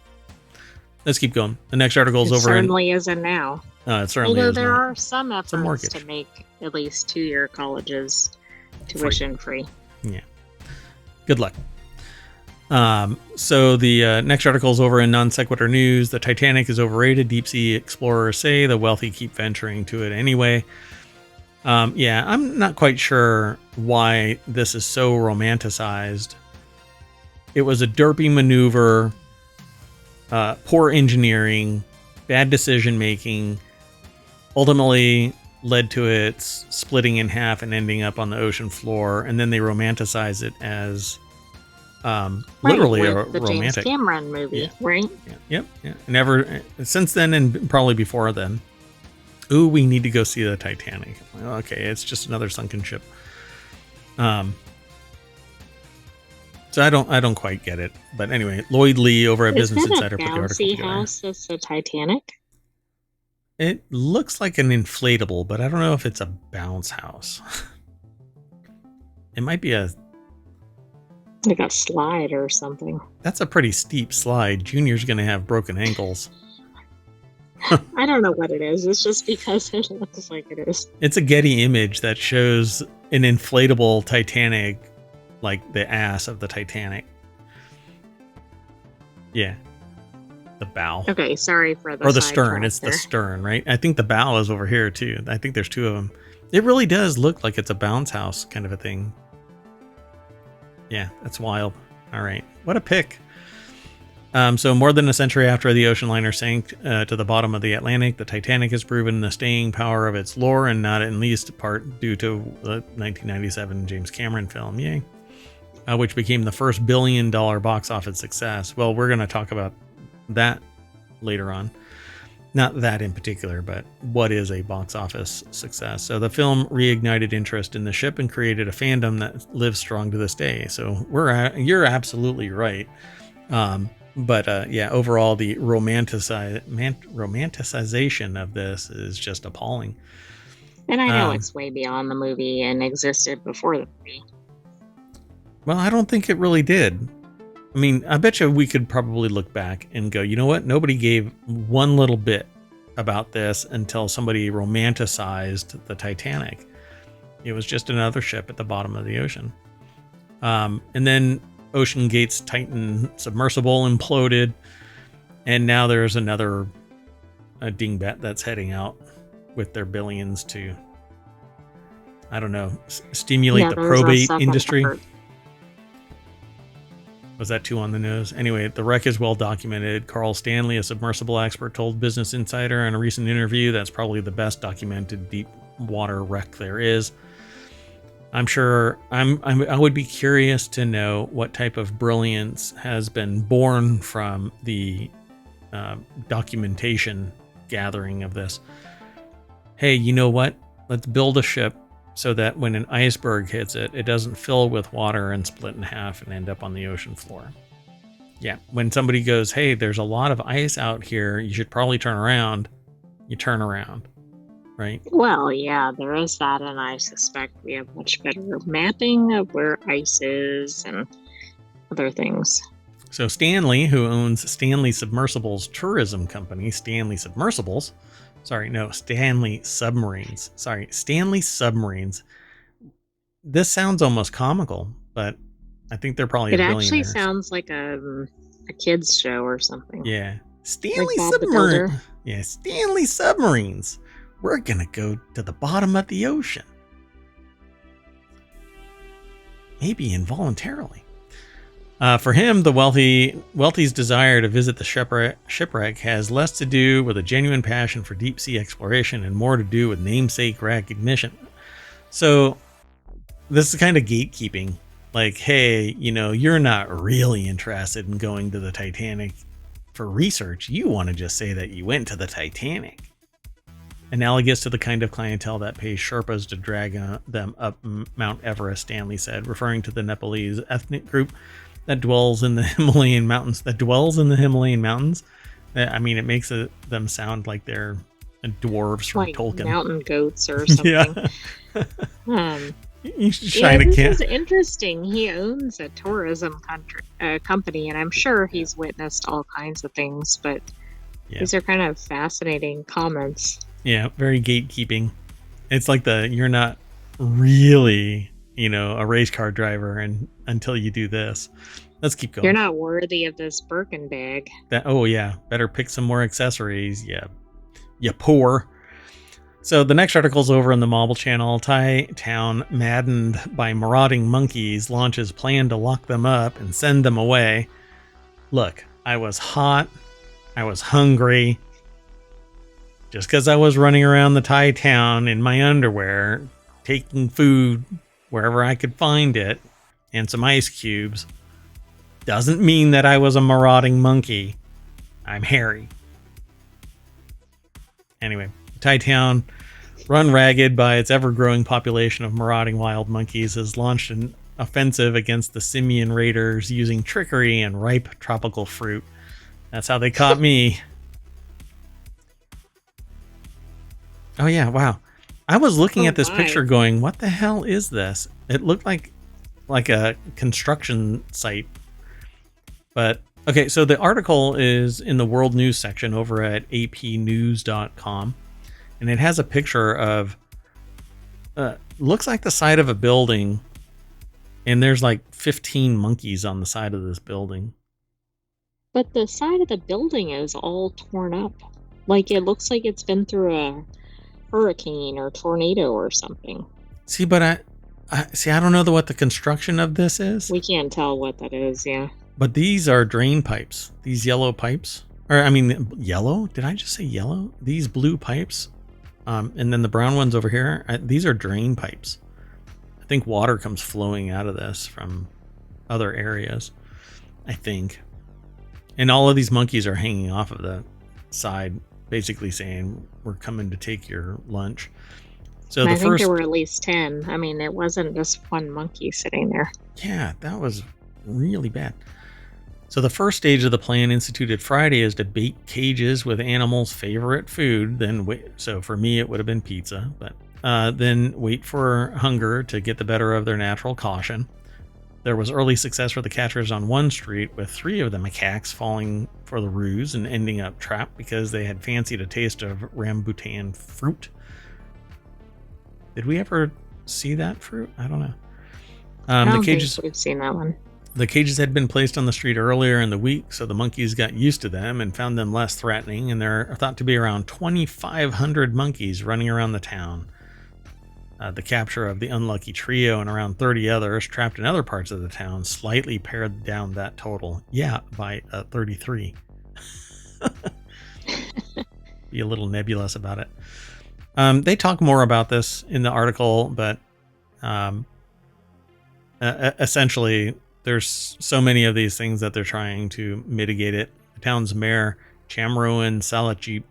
Let's keep going. The next article is over. Certainly isn't now. It certainly Although is there not. are some efforts to make at least 2-year colleges tuition free. Yeah. Good luck. So the next article is over in Non Sequitur News. The Titanic is overrated. Deep sea explorers say the wealthy keep venturing to it anyway. Yeah, I'm not quite sure why this is so romanticized. It was a derpy maneuver, poor engineering, bad decision making, ultimately led to it splitting in half and ending up on the ocean floor, and then they romanticize it as literally right, a the romantic James Cameron movie, yeah. right? Yeah. Never since then, and probably before then. Ooh, we need to go see the Titanic. Okay, it's just another sunken ship. So I don't quite get it, but anyway, Lloyd Lee over at Business Insider put the article together. House that's the Titanic? It looks like an inflatable, but I don't know if it's a bounce house. It might be like a slide or something. That's a pretty steep slide. Junior's going to have broken ankles. I don't know what it is. It's just because it looks like it is. It's a Getty image that shows an inflatable Titanic, like the ass of the Titanic. Yeah. The bow. Okay, sorry for the Or the stern. It's there. the stern, right? I think the bow is over here too. I think there's two of them. It really does look like it's a bounce house kind of a thing. Yeah, that's wild. All right. What a pick. So more than a century after the ocean liner sank to the bottom of the Atlantic, the Titanic has proven the staying power of its lore, and not in least part due to the 1997 James Cameron film, yay, which became the first billion-dollar box office success. Well, we're going to talk about that later on. Not that in particular, but what is a box office success. So the film reignited interest in the ship and created a fandom that lives strong to this day. So you're absolutely right. But yeah, overall, the romanticization of this is just appalling. And I know it's way beyond the movie and existed before the movie. Well, I don't think it really did. I mean, I bet you we could probably look back and go, you know what? Nobody gave one little bit about this until somebody romanticized the Titanic. It was just another ship at the bottom of the ocean. And then Ocean Gate's Titan submersible imploded, and now there's another dingbat that's heading out with their billions to, I don't know, stimulate the probate industry. Effort. Was that too on the nose? Anyway, the wreck is well documented. Carl Stanley, a submersible expert, told Business Insider in a recent interview that's probably the best documented deep water wreck there is. I'm sure I would be curious to know what type of brilliance has been born from the documentation gathering of this. Hey, you know what? Let's build a ship so that when an iceberg hits it, it doesn't fill with water and split in half and end up on the ocean floor. Yeah, when somebody goes, hey, there's a lot of ice out here, you should probably turn around, you turn around. Right. Well, yeah, there is that, and I suspect we have much better mapping of where ice is and other things. So Stanley, who owns Stanley Submersibles Tourism Company, Stanley Submersibles, Stanley Submarines. Stanley Submarines. This sounds almost comical, but I think they're probably It actually sounds like a kid's show or something. Yeah. Stanley Submarines. Yeah, Stanley Submarines. We're going to go to the bottom of the ocean. Maybe involuntarily. For him, the wealthy's desire to visit the shipwreck has less to do with a genuine passion for deep sea exploration and more to do with namesake recognition. So this is kind of gatekeeping. Like, hey, you're not really interested in going to the Titanic for research. You want to just say that you went to the Titanic. Analogous to the kind of clientele that pays Sherpas to drag them up Mount Everest, Stanley said, referring to the Nepalese ethnic group that dwells in the Himalayan mountains. I mean, it makes them sound like they're dwarves from like Tolkien. Mountain goats or something. Yeah. This is interesting. He owns a tourism company, and I'm sure he's witnessed all kinds of things, but these are kind of fascinating comments. Yeah, very gatekeeping. It's like you're not really, a race car driver until you do this. Let's keep going. You're not worthy of this Birkin bag. Better pick some more accessories. Yeah, you poor. So the next article's over in the Mobile Channel. Town, maddened by marauding monkeys, launches plan to lock them up and send them away. Look, I was hot. I was hungry. Just because I was running around the Thai town in my underwear, taking food wherever I could find it, and some ice cubes, doesn't mean that I was a marauding monkey. I'm hairy. Anyway, Thai town, run ragged by its ever-growing population of marauding wild monkeys, has launched an offensive against the simian raiders using trickery and ripe tropical fruit. That's how they caught me. Oh yeah, wow. I was looking at this picture going, what the hell is this? It looked like a construction site. But okay, so the article is in the world news section over at apnews.com, and it has a picture of looks like the side of a building, and there's like 15 monkeys on the side of this building. But the side of the building is all torn up. Like it looks like it's been through a hurricane or tornado or something. See, but I don't know what the construction of this is. We can't tell what that is, yeah. But these are drain pipes. These yellow pipes. Or, I mean, yellow? Did I just say yellow? These blue pipes. And then the brown ones over here. These are drain pipes. I think water comes flowing out of this from other areas. I think. And all of these monkeys are hanging off of the side, basically saying, we're coming to take your lunch. So I think there were at least 10. I mean, it wasn't just one monkey sitting there. Yeah, that was really bad. So the first stage of the plan instituted Friday is to bait cages with animals' favorite food. So for me, it would have been pizza, but then wait for hunger to get the better of their natural caution. There was early success for the catchers on one street, with 3 of the macaques falling for the ruse and ending up trapped because they had fancied a taste of rambutan fruit. Did we ever see that fruit? I don't know. I don't think we've seen that one. The cages had been placed on the street earlier in the week, so the monkeys got used to them and found them less threatening, and there are thought to be around 2,500 monkeys running around the town. The capture of the unlucky trio and around 30 others trapped in other parts of the town slightly pared down that total. Yeah, by 33. Be a little nebulous about it. They talk more about this in the article, but essentially there's so many of these things that they're trying to mitigate it. The town's mayor, Chamroen Salachip,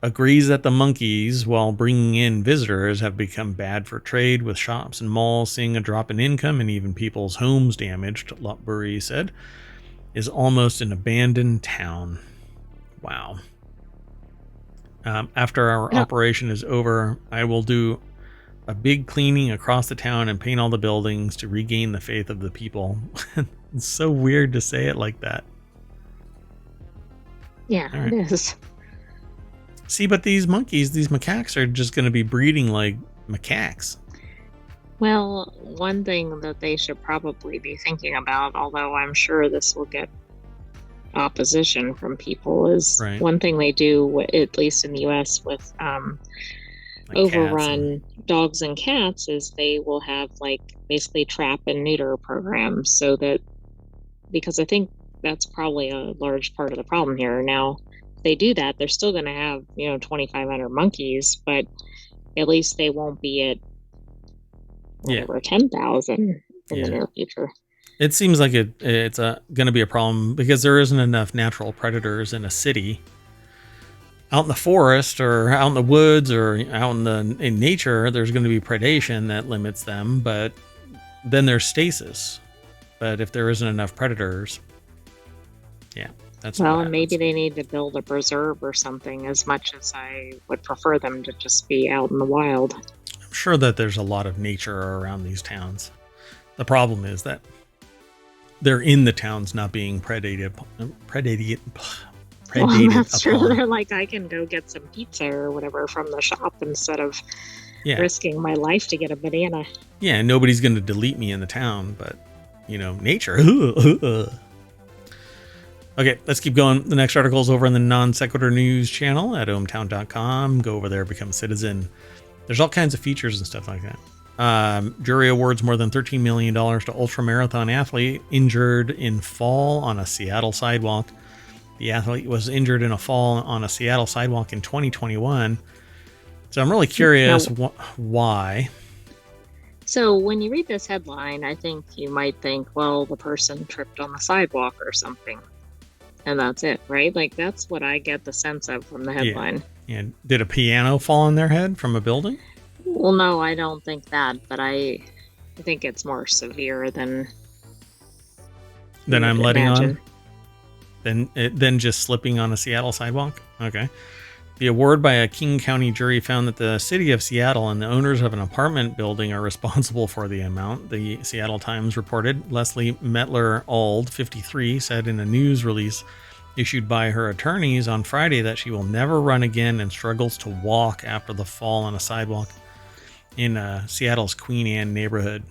agrees that the monkeys, while bringing in visitors, have become bad for trade, with shops and malls seeing a drop in income and even people's homes damaged. Lopburi said, is almost an abandoned town. Wow. After our operation is over, I will do a big cleaning across the town and paint all the buildings to regain the faith of the people. It's so weird to say it like that. Yeah, right. It is. See, but these monkeys, these macaques are just going to be breeding like macaques. Well, one thing that they should probably be thinking about, although I'm sure this will get opposition from people, is one thing they do, at least in the US, with like overrun dogs and cats, is they will have like basically trap and neuter programs, so that, because I think that's probably a large part of the problem here. Now, if they do that, they're still going to have 2,500 monkeys, but at least they won't be at whatever 10,000 in the near future. It seems like it's going to be a problem because there isn't enough natural predators in a city. Out in the forest or out in the woods or out in nature, there's going to be predation that limits them, but then there's stasis. But if there isn't enough predators, that's well, and maybe they need to build a preserve or something, as much as I would prefer them to just be out in the wild. I'm sure that there's a lot of nature around these towns. The problem is that they're in the towns not being predated well, that's true. They're like, I can go get some pizza or whatever from the shop instead of risking my life to get a banana. Yeah, and nobody's going to delete me in the town, but, nature. Okay, let's keep going. The next article is over in the Non Sequitur News channel at ohmTown.com. Go over there, become a citizen. There's all kinds of features and stuff like that. Jury awards more than $13 million to ultramarathon athlete injured in fall on a Seattle sidewalk. The athlete was injured in a fall on a Seattle sidewalk in 2021. So I'm really curious why. So when you read this headline, I think you might think, well, the person tripped on the sidewalk or something. And that's it, right? Like, that's what I get the sense of from the headline. Yeah. Did a piano fall on their head from a building? Well, no, I don't think that, but I think it's more severe than I'm letting on. Than just slipping on a Seattle sidewalk? Okay. The award by a King County jury found that the city of Seattle and the owners of an apartment building are responsible for the amount. The Seattle Times reported Leslie Mettler-Auld, 53, said in a news release issued by her attorneys on Friday that she will never run again and struggles to walk after the fall on a sidewalk in Seattle's Queen Anne neighborhood.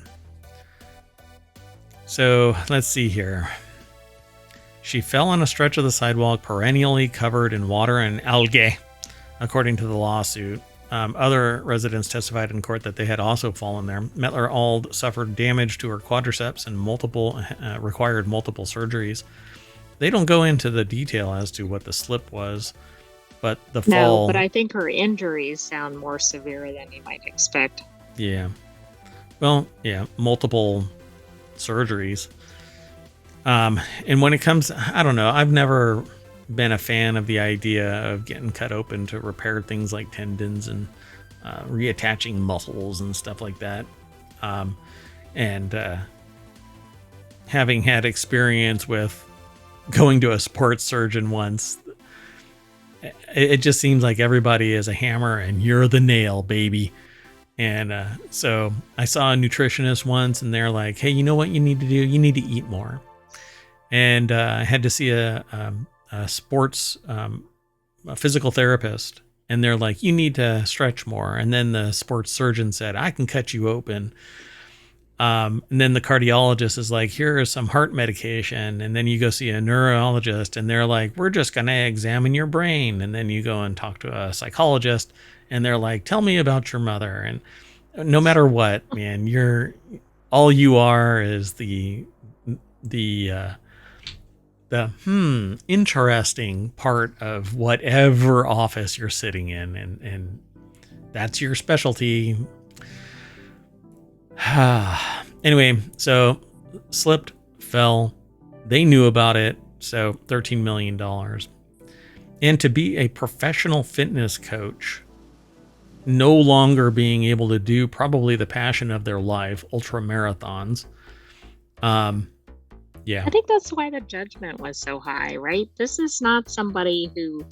So let's see here. She fell on a stretch of the sidewalk perennially covered in water and algae, according to the lawsuit. Other residents testified in court that they had also fallen there. Mettler-Ald suffered damage to her quadriceps and required multiple surgeries. They don't go into the detail as to what the slip was, but the fall... No, but I think her injuries sound more severe than you might expect. Yeah. Well, yeah, multiple surgeries. And when it comes... I don't know. I've never been a fan of the idea of getting cut open to repair things like tendons and reattaching muscles and stuff like that. Having had experience with going to a sports surgeon once, it just seems like everybody is a hammer and you're the nail, baby. And so I saw a nutritionist once, and they're like, hey, you know what you need to do? You need to eat more. And I had to see a sports a physical therapist, and they're like, you need to stretch more. And then the sports surgeon said, I can cut you open. And then the cardiologist is like, here is some heart medication. And then you go see a neurologist, and they're like, we're just going to examine your brain. And then you go and talk to a psychologist, and they're like, tell me about your mother. And no matter what, man, all you are is the interesting part of whatever office you're sitting in, and that's your specialty. Anyway, so slipped, fell. They knew about it, so $13 million. And to be a professional fitness coach, no longer being able to do probably the passion of their life, ultra marathons. Yeah. I think that's why the judgment was so high, right? This is not somebody who,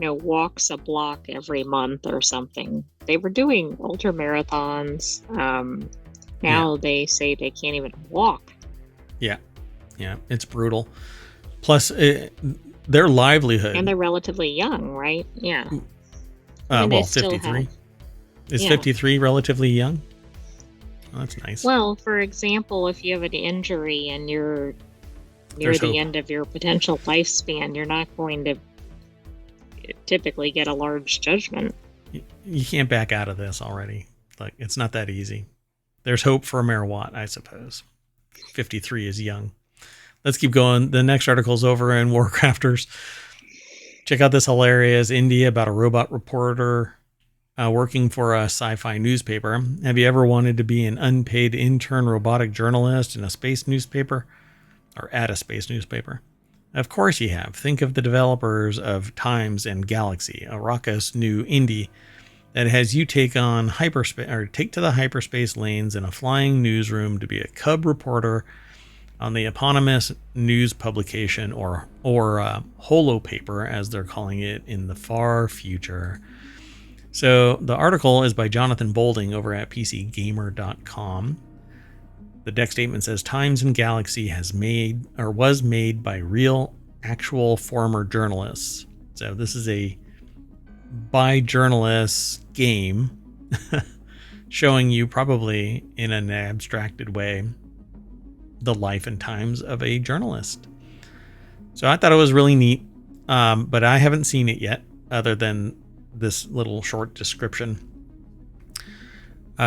walks a block every month or something. They were doing ultra marathons. Now they say they can't even walk. Yeah. Yeah. It's brutal. Plus, their livelihood. And they're relatively young, right? Yeah. Well, 53. Is 53 relatively young? Oh, that's nice. Well, for example, if you have an injury and you're near the end of your potential lifespan, you're not going to typically get a large judgment. You can't back out of this already. Like, it's not that easy. There's hope for a Marawatt, I suppose. 53 is young. Let's keep going. The next article's over in Warcrafters. Check out this hilarious indie about a robot reporter working for a sci-fi newspaper. Have you ever wanted to be an unpaid intern robotic journalist in a space newspaper? Or at a space newspaper? Of course you have. Think of the developers of Times and Galaxy, a raucous new indie that has you take to the hyperspace lanes in a flying newsroom to be a cub reporter on the eponymous news publication or holo paper, as they're calling it in the far future. So the article is by Jonathan Bolding over at PCGamer.com. The deck statement says Times and Galaxy was made by real, actual former journalists. So this is a by journalists game showing you, probably in an abstracted way, the life and times of a journalist. So I thought it was really neat, but I haven't seen it yet, other than this little short description.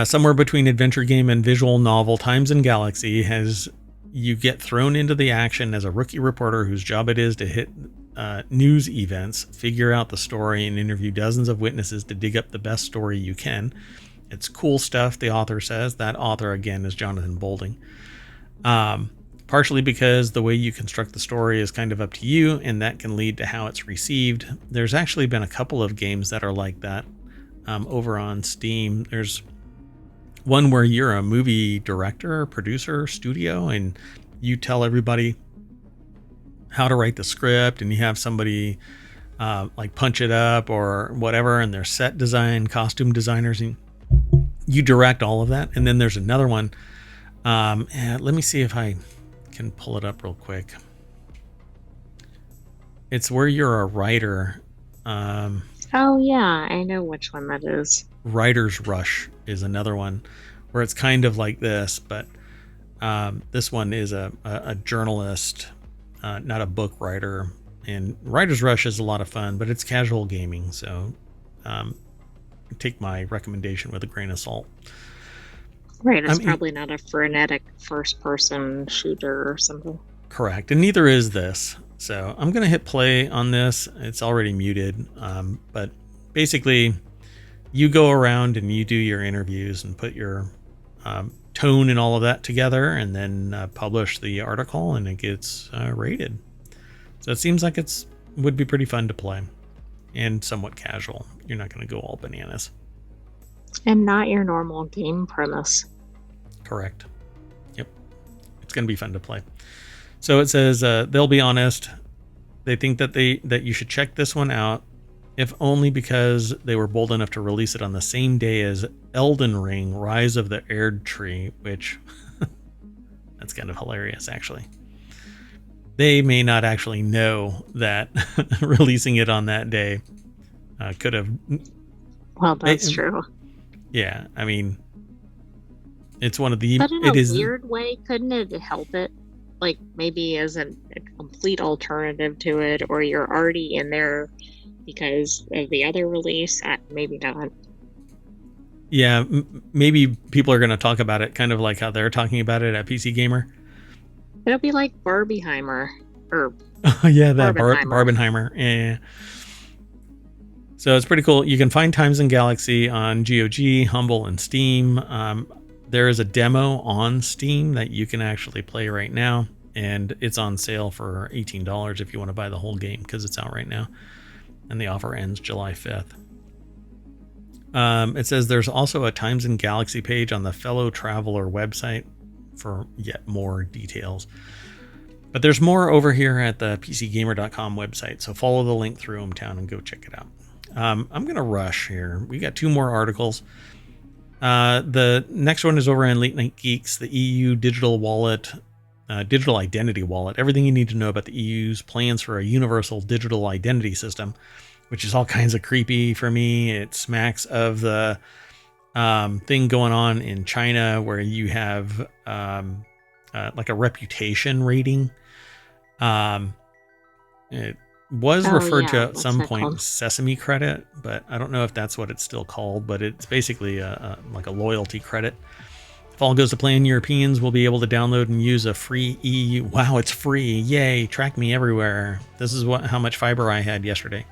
Somewhere between adventure game and visual novel, Times and Galaxy has you get thrown into the action as a rookie reporter whose job it is to hit news events, figure out the story, and interview dozens of witnesses to dig up the best story you can. It's cool stuff, the author says. That author, again, is Jonathan Bolding. Partially because the way you construct the story is kind of up to you, and that can lead to how it's received. There's actually been a couple of games that are like that over on Steam. There's one where you're a movie director, producer, studio, and you tell everybody how to write the script, and you have somebody like punch it up or whatever, and there's set design, costume designers, and you direct all of that. And then there's another one. Let me see if I can pull it up real quick. It's where you're a writer. Oh yeah, I know which one that is. Writer's Rush is another one where it's kind of like this, but this one is a journalist, not a book writer. And Writer's Rush is a lot of fun, but it's casual gaming, so take my recommendation with a grain of salt. Right, it's probably not a frenetic first-person shooter or something. Correct, and neither is this. So I'm going to hit play on this. It's already muted, but basically you go around and you do your interviews and put your tone and all of that together, and then publish the article, and it gets rated. So it seems like would be pretty fun to play and somewhat casual. You're not going to go all bananas. And not your normal game premise. Correct. Yep. It's going to be fun to play. So it says, they'll be honest. They think that you should check this one out, if only because they were bold enough to release it on the same day as Elden Ring: Rise of the Erd Tree, which that's kind of hilarious, actually. They may not actually know that releasing it on that day could have... Well, that's true. Yeah, I mean, it's one of the... But in a weird way, couldn't it help it? Like, maybe as a complete alternative to it, or you're already in there because of the other release? Maybe not. Yeah, maybe people are going to talk about it kind of like how they're talking about it at PC Gamer. It'll be like Barbieheimer. Or yeah, that Barbenheimer. Yeah. So it's pretty cool. You can find Times in Galaxy on GOG, Humble, and Steam. There is a demo on Steam that you can actually play right now, and it's on sale for $18 if you want to buy the whole game, because it's out right now, and the offer ends July 5th. It says there's also a Times in Galaxy page on the Fellow Traveler website for yet more details. But there's more over here at the PCGamer.com website, so follow the link through ohmTown and go check it out. I'm going to rush here. We got 2 more articles. The next one is over in Late Night Geeks, the EU digital wallet, digital identity wallet. Everything you need to know about the EU's plans for a universal digital identity system, which is all kinds of creepy for me. It smacks of the thing going on in China where you have like a reputation rating. It was referred to at some point called? Sesame credit, but I don't know if that's what it's still called, but it's basically like a loyalty credit. If all goes to plan, Europeans will be able to download and use a free EU. Wow, it's free. Yay, track me everywhere. This is how much fiber I had yesterday.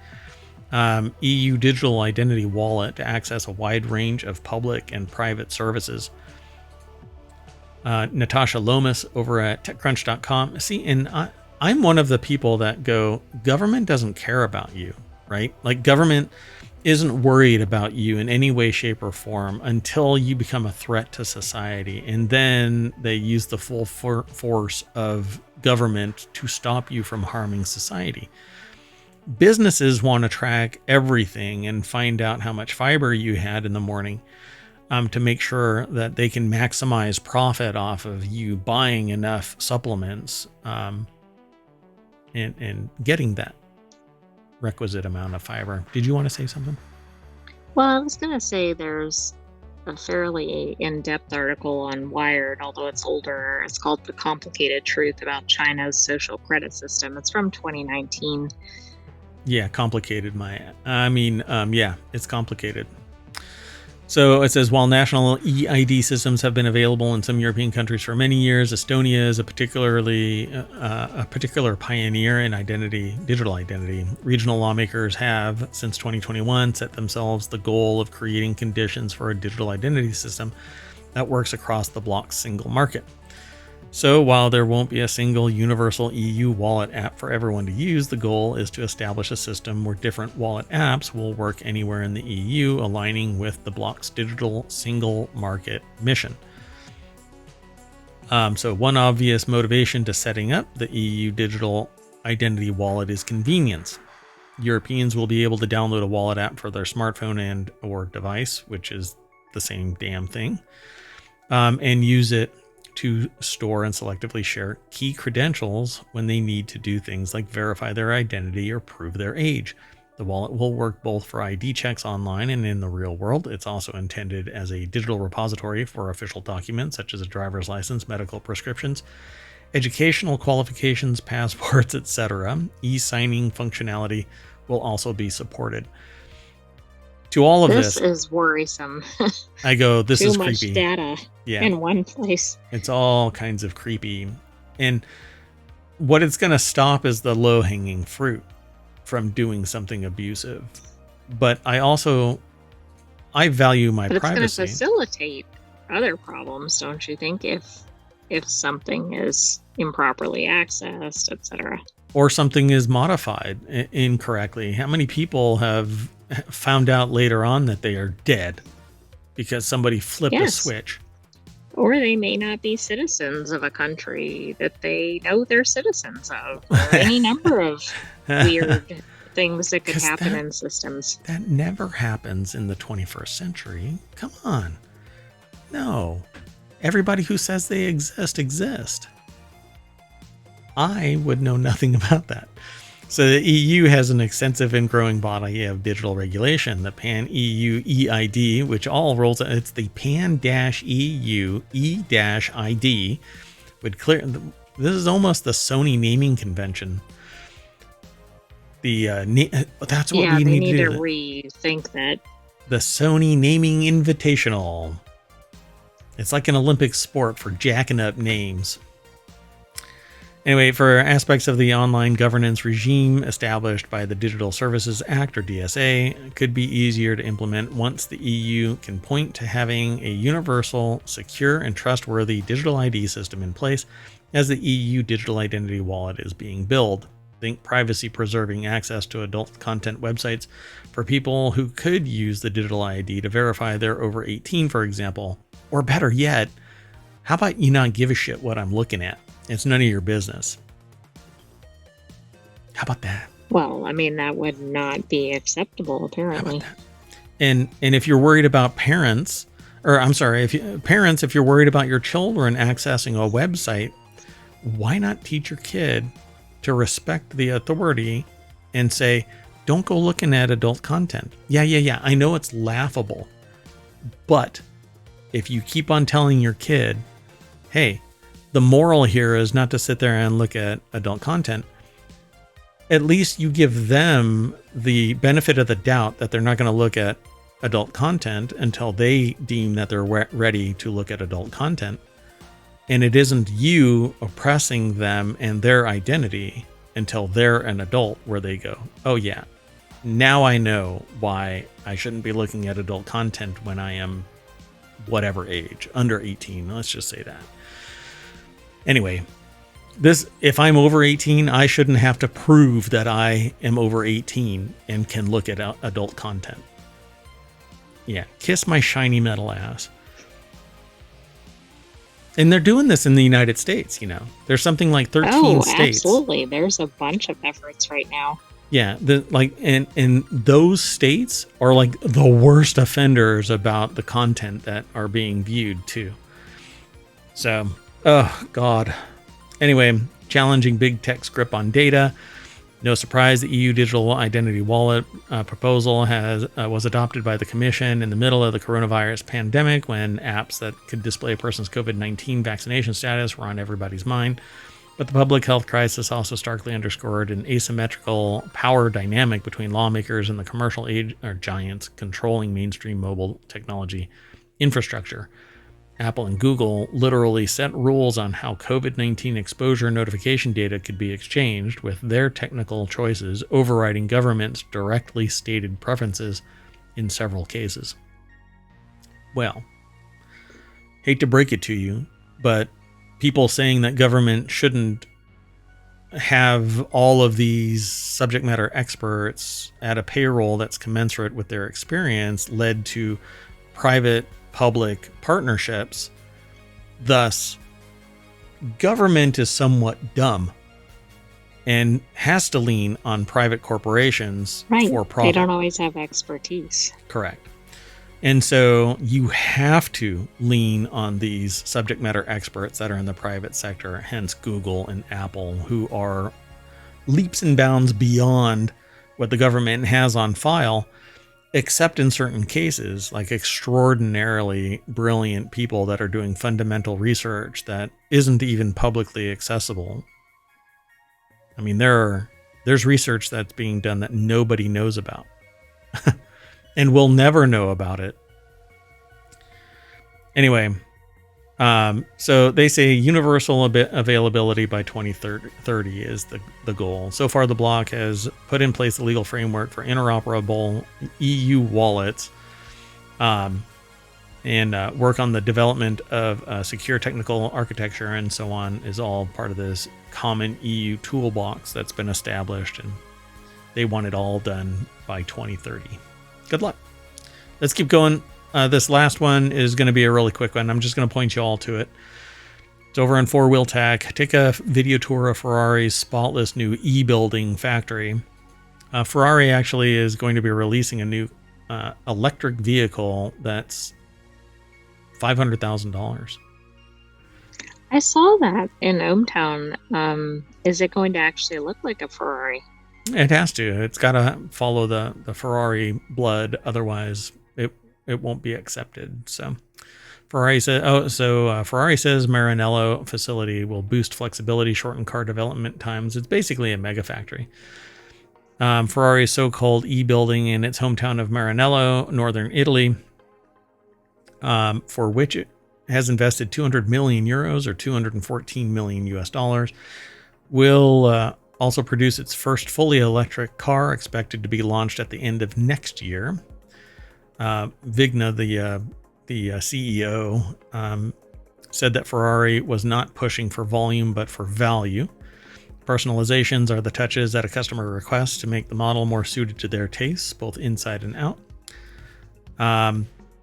EU digital identity wallet to access a wide range of public and private services. Natasha Lomas over at TechCrunch.com. See, and I'm one of the people that go, government doesn't care about you, right? Like, government isn't worried about you in any way, shape, or form until you become a threat to society. And then they use the full force of government to stop you from harming society. Businesses want to track everything and find out how much fiber you had in the morning, to make sure that they can maximize profit off of you buying enough supplements and getting that requisite amount of fiber. Did you want to say something? Well, I was going to say there's a fairly in-depth article on Wired, although it's older. It's called The Complicated Truth About China's Social Credit System. It's from 2019. Yeah, complicated. Yeah, it's complicated. So it says, while national EID systems have been available in some European countries for many years, Estonia is a particular pioneer in digital identity. Regional lawmakers have, since 2021, set themselves the goal of creating conditions for a digital identity system that works across the bloc's single market. So while there won't be a single universal EU wallet app for everyone to use, the goal is to establish a system where different wallet apps will work anywhere in the EU, aligning with the bloc's digital single market mission. So one obvious motivation to setting up the EU digital identity wallet is convenience. Europeans will be able to download a wallet app for their smartphone and or device, which is the same damn thing, and use it to store and selectively share key credentials when they need to do things like verify their identity or prove their age. The wallet will work both for ID checks online and in the real world. It's also intended as a digital repository for official documents such as a driver's license, medical prescriptions, educational qualifications, passports, etc. E-signing functionality will also be supported. To all of This this, is worrisome. I go, this Too is much creepy. data Yeah, in one place. it's all kinds of creepy. And what it's going to stop is the low-hanging fruit from doing something abusive. But I value my But it's going to privacy. facilitate other problems, don't you think? If something is improperly accessed, etc. Or something is modified incorrectly. How many people have found out later on that they are dead because somebody flipped a switch? Or they may not be citizens of a country that they know they're citizens of, or any number of weird things that could happen in systems. That never happens in the 21st century. Come on. No. Everybody who says they exist. I would know nothing about that. So the EU has an extensive and growing body of digital regulation, the Pan-EU EID, which all rolls, it's the Pan-EU E-ID, would clear, this is almost the Sony naming convention. That's what we need to do. To rethink that. The Sony Naming Invitational. It's like an Olympic sport for jacking up names. Anyway, for aspects of the online governance regime established by the Digital Services Act, or DSA, it could be easier to implement once the EU can point to having a universal, secure, and trustworthy digital ID system in place as the EU digital identity wallet is being built. Think privacy-preserving access to adult content websites for people who could use the digital ID to verify they're over 18, for example. Or better yet, how about you not give a shit what I'm looking at? It's none of your business. How about that? Well, I mean, that would not be acceptable, apparently. And if you're worried about parents, or I'm sorry, if you're worried about your children accessing a website, why not teach your kid to respect the authority and say, don't go looking at adult content. Yeah. I know it's laughable, but if you keep on telling your kid, hey, the moral here is not to sit there and look at adult content, at least you give them the benefit of the doubt that they're not going to look at adult content until they deem that they're ready to look at adult content. And it isn't you oppressing them and their identity until they're an adult where they go, oh yeah, now I know why I shouldn't be looking at adult content when I am whatever age, under 18. Let's just say that. Anyway, if I'm over 18, I shouldn't have to prove that I am over 18 and can look at adult content. Yeah, kiss my shiny metal ass. And they're doing this in the United States, you know. There's something like 13 states. Absolutely. There's a bunch of efforts right now. Yeah, and those states are like the worst offenders about the content that are being viewed too. So, oh God. Anyway, challenging big tech's grip on data. No surprise, the EU Digital Identity Wallet proposal was adopted by the Commission in the middle of the coronavirus pandemic, when apps that could display a person's COVID-19 vaccination status were on everybody's mind. But the public health crisis also starkly underscored an asymmetrical power dynamic between lawmakers and the commercial giants controlling mainstream mobile technology infrastructure. Apple and Google literally set rules on how COVID-19 exposure notification data could be exchanged, with their technical choices overriding government's directly stated preferences in several cases. Well, hate to break it to you, but people saying that government shouldn't have all of these subject matter experts at a payroll that's commensurate with their experience led to private-public partnerships. Thus, government is somewhat dumb and has to lean on private corporations for profit. They don't always have expertise. Correct. And so you have to lean on these subject matter experts that are in the private sector, hence Google and Apple, who are leaps and bounds beyond what the government has on file, except in certain cases, like extraordinarily brilliant people that are doing fundamental research that isn't even publicly accessible. I mean, there's research that's being done that nobody knows about. and we'll never know about it. Anyway, so they say universal availability by 2030 is the goal. So far, the bloc has put in place the legal framework for interoperable EU wallets, and work on the development of secure technical architecture and so on is all part of this common EU toolbox that's been established, and they want it all done by 2030. Good luck. Let's keep going. This last one is going to be a really quick one. I'm just going to point you all to it. It's over on 4-Wheel Tech. Take a video tour of Ferrari's Spotless new e-building factory. Ferrari actually is going to be releasing a new electric vehicle that's $500,000. I saw that in ohmTown. Is it going to actually look like a Ferrari? It has to. It's got to follow the Ferrari blood, otherwise it won't be accepted. So Ferrari says, Ferrari says Maranello facility will boost flexibility, shorten car development times. It's basically a mega factory. Ferrari's so-called e-building in its hometown of Maranello, northern Italy, for which it has invested 200 million euros or 214 million US dollars, will also produce its first fully electric car, expected to be launched at the end of next year. Vigna, the CEO, said that Ferrari was not pushing for volume but for value. Personalizations are the touches that a customer requests to make the model more suited to their tastes, both inside and out.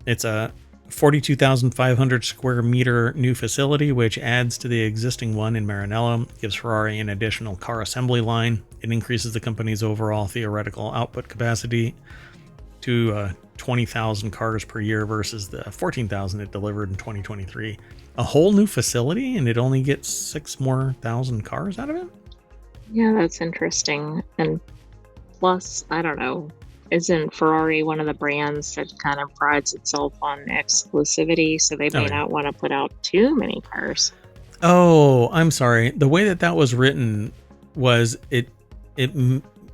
It's a 42,500 square meter new facility, which adds to the existing one in Maranello, gives Ferrari an additional car assembly line. It increases the company's overall theoretical output capacity to 20,000 cars per year versus the 14,000 it delivered in 2023. A whole new facility, and it only gets 6,000 more cars out of it? Yeah, that's interesting. And plus, I don't know, isn't Ferrari one of the brands that kind of prides itself on exclusivity, so they may not want to put out too many cars? Oh, I'm sorry. The way that was written was it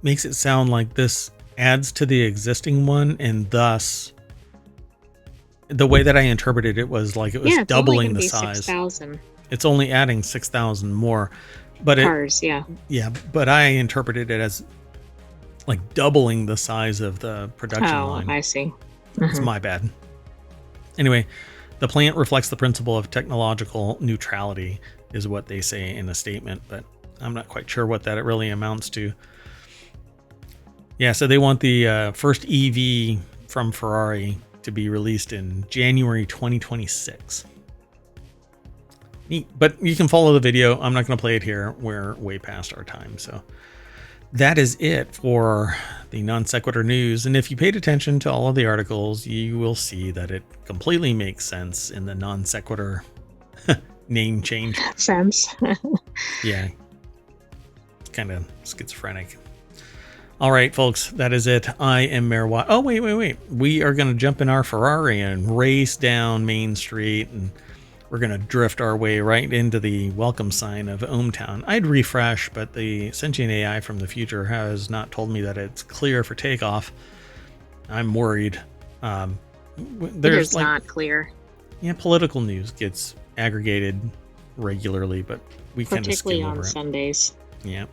makes it sound like this adds to the existing one, and thus the way that I interpreted it was like it was doubling the size. 6,000. It's only adding 6,000 more, but cars. Yeah, but I interpreted it as like doubling the size of the production line. I see. It's my bad. Anyway, the plant reflects the principle of technological neutrality, is what they say in a statement, but I'm not quite sure what that really amounts to. Yeah, so they want the first EV from Ferrari to be released in January 2026. Neat. But you can follow the video. I'm not going to play it here. We're way past our time. So that is it for the non sequitur news. And if you paid attention to all of the articles, you will see that it completely makes sense in the non sequitur name change. Sense. Yeah. Kind of schizophrenic. All right, folks, that is it. I am Mayor Watt. Oh, wait. We are going to jump in our Ferrari and race down Main Street, and we're going to drift our way right into the welcome sign of ohmTown. I'd refresh, but the sentient AI from the future has not told me that it's clear for takeoff. I'm worried. There's not clear. Yeah, political news gets aggregated regularly, but we kind of skim over it. Particularly on Sundays. Yeah.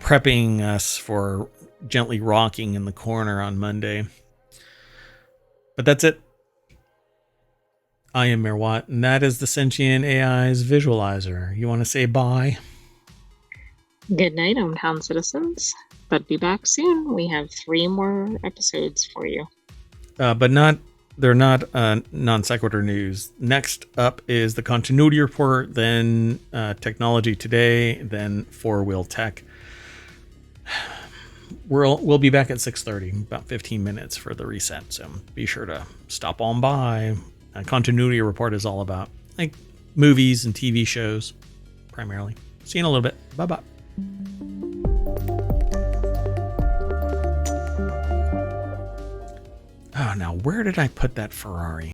Prepping us for gently rocking in the corner on Monday. But that's it. I am Mayor Watt, and that is the Sentient AI's visualizer. You want to say bye? Good night, ohmTown citizens. But be back soon. We have 3 more episodes for you. They're not non sequitur news. Next up is the continuity report, then technology today, then 4-Wheel Tech. We'll be back at 6:30, about 15 minutes for the reset. So be sure to stop on by. Continuity report is all about like movies and TV shows, primarily. See you in a little bit. Bye-bye. Oh, now where did I put that Ferrari?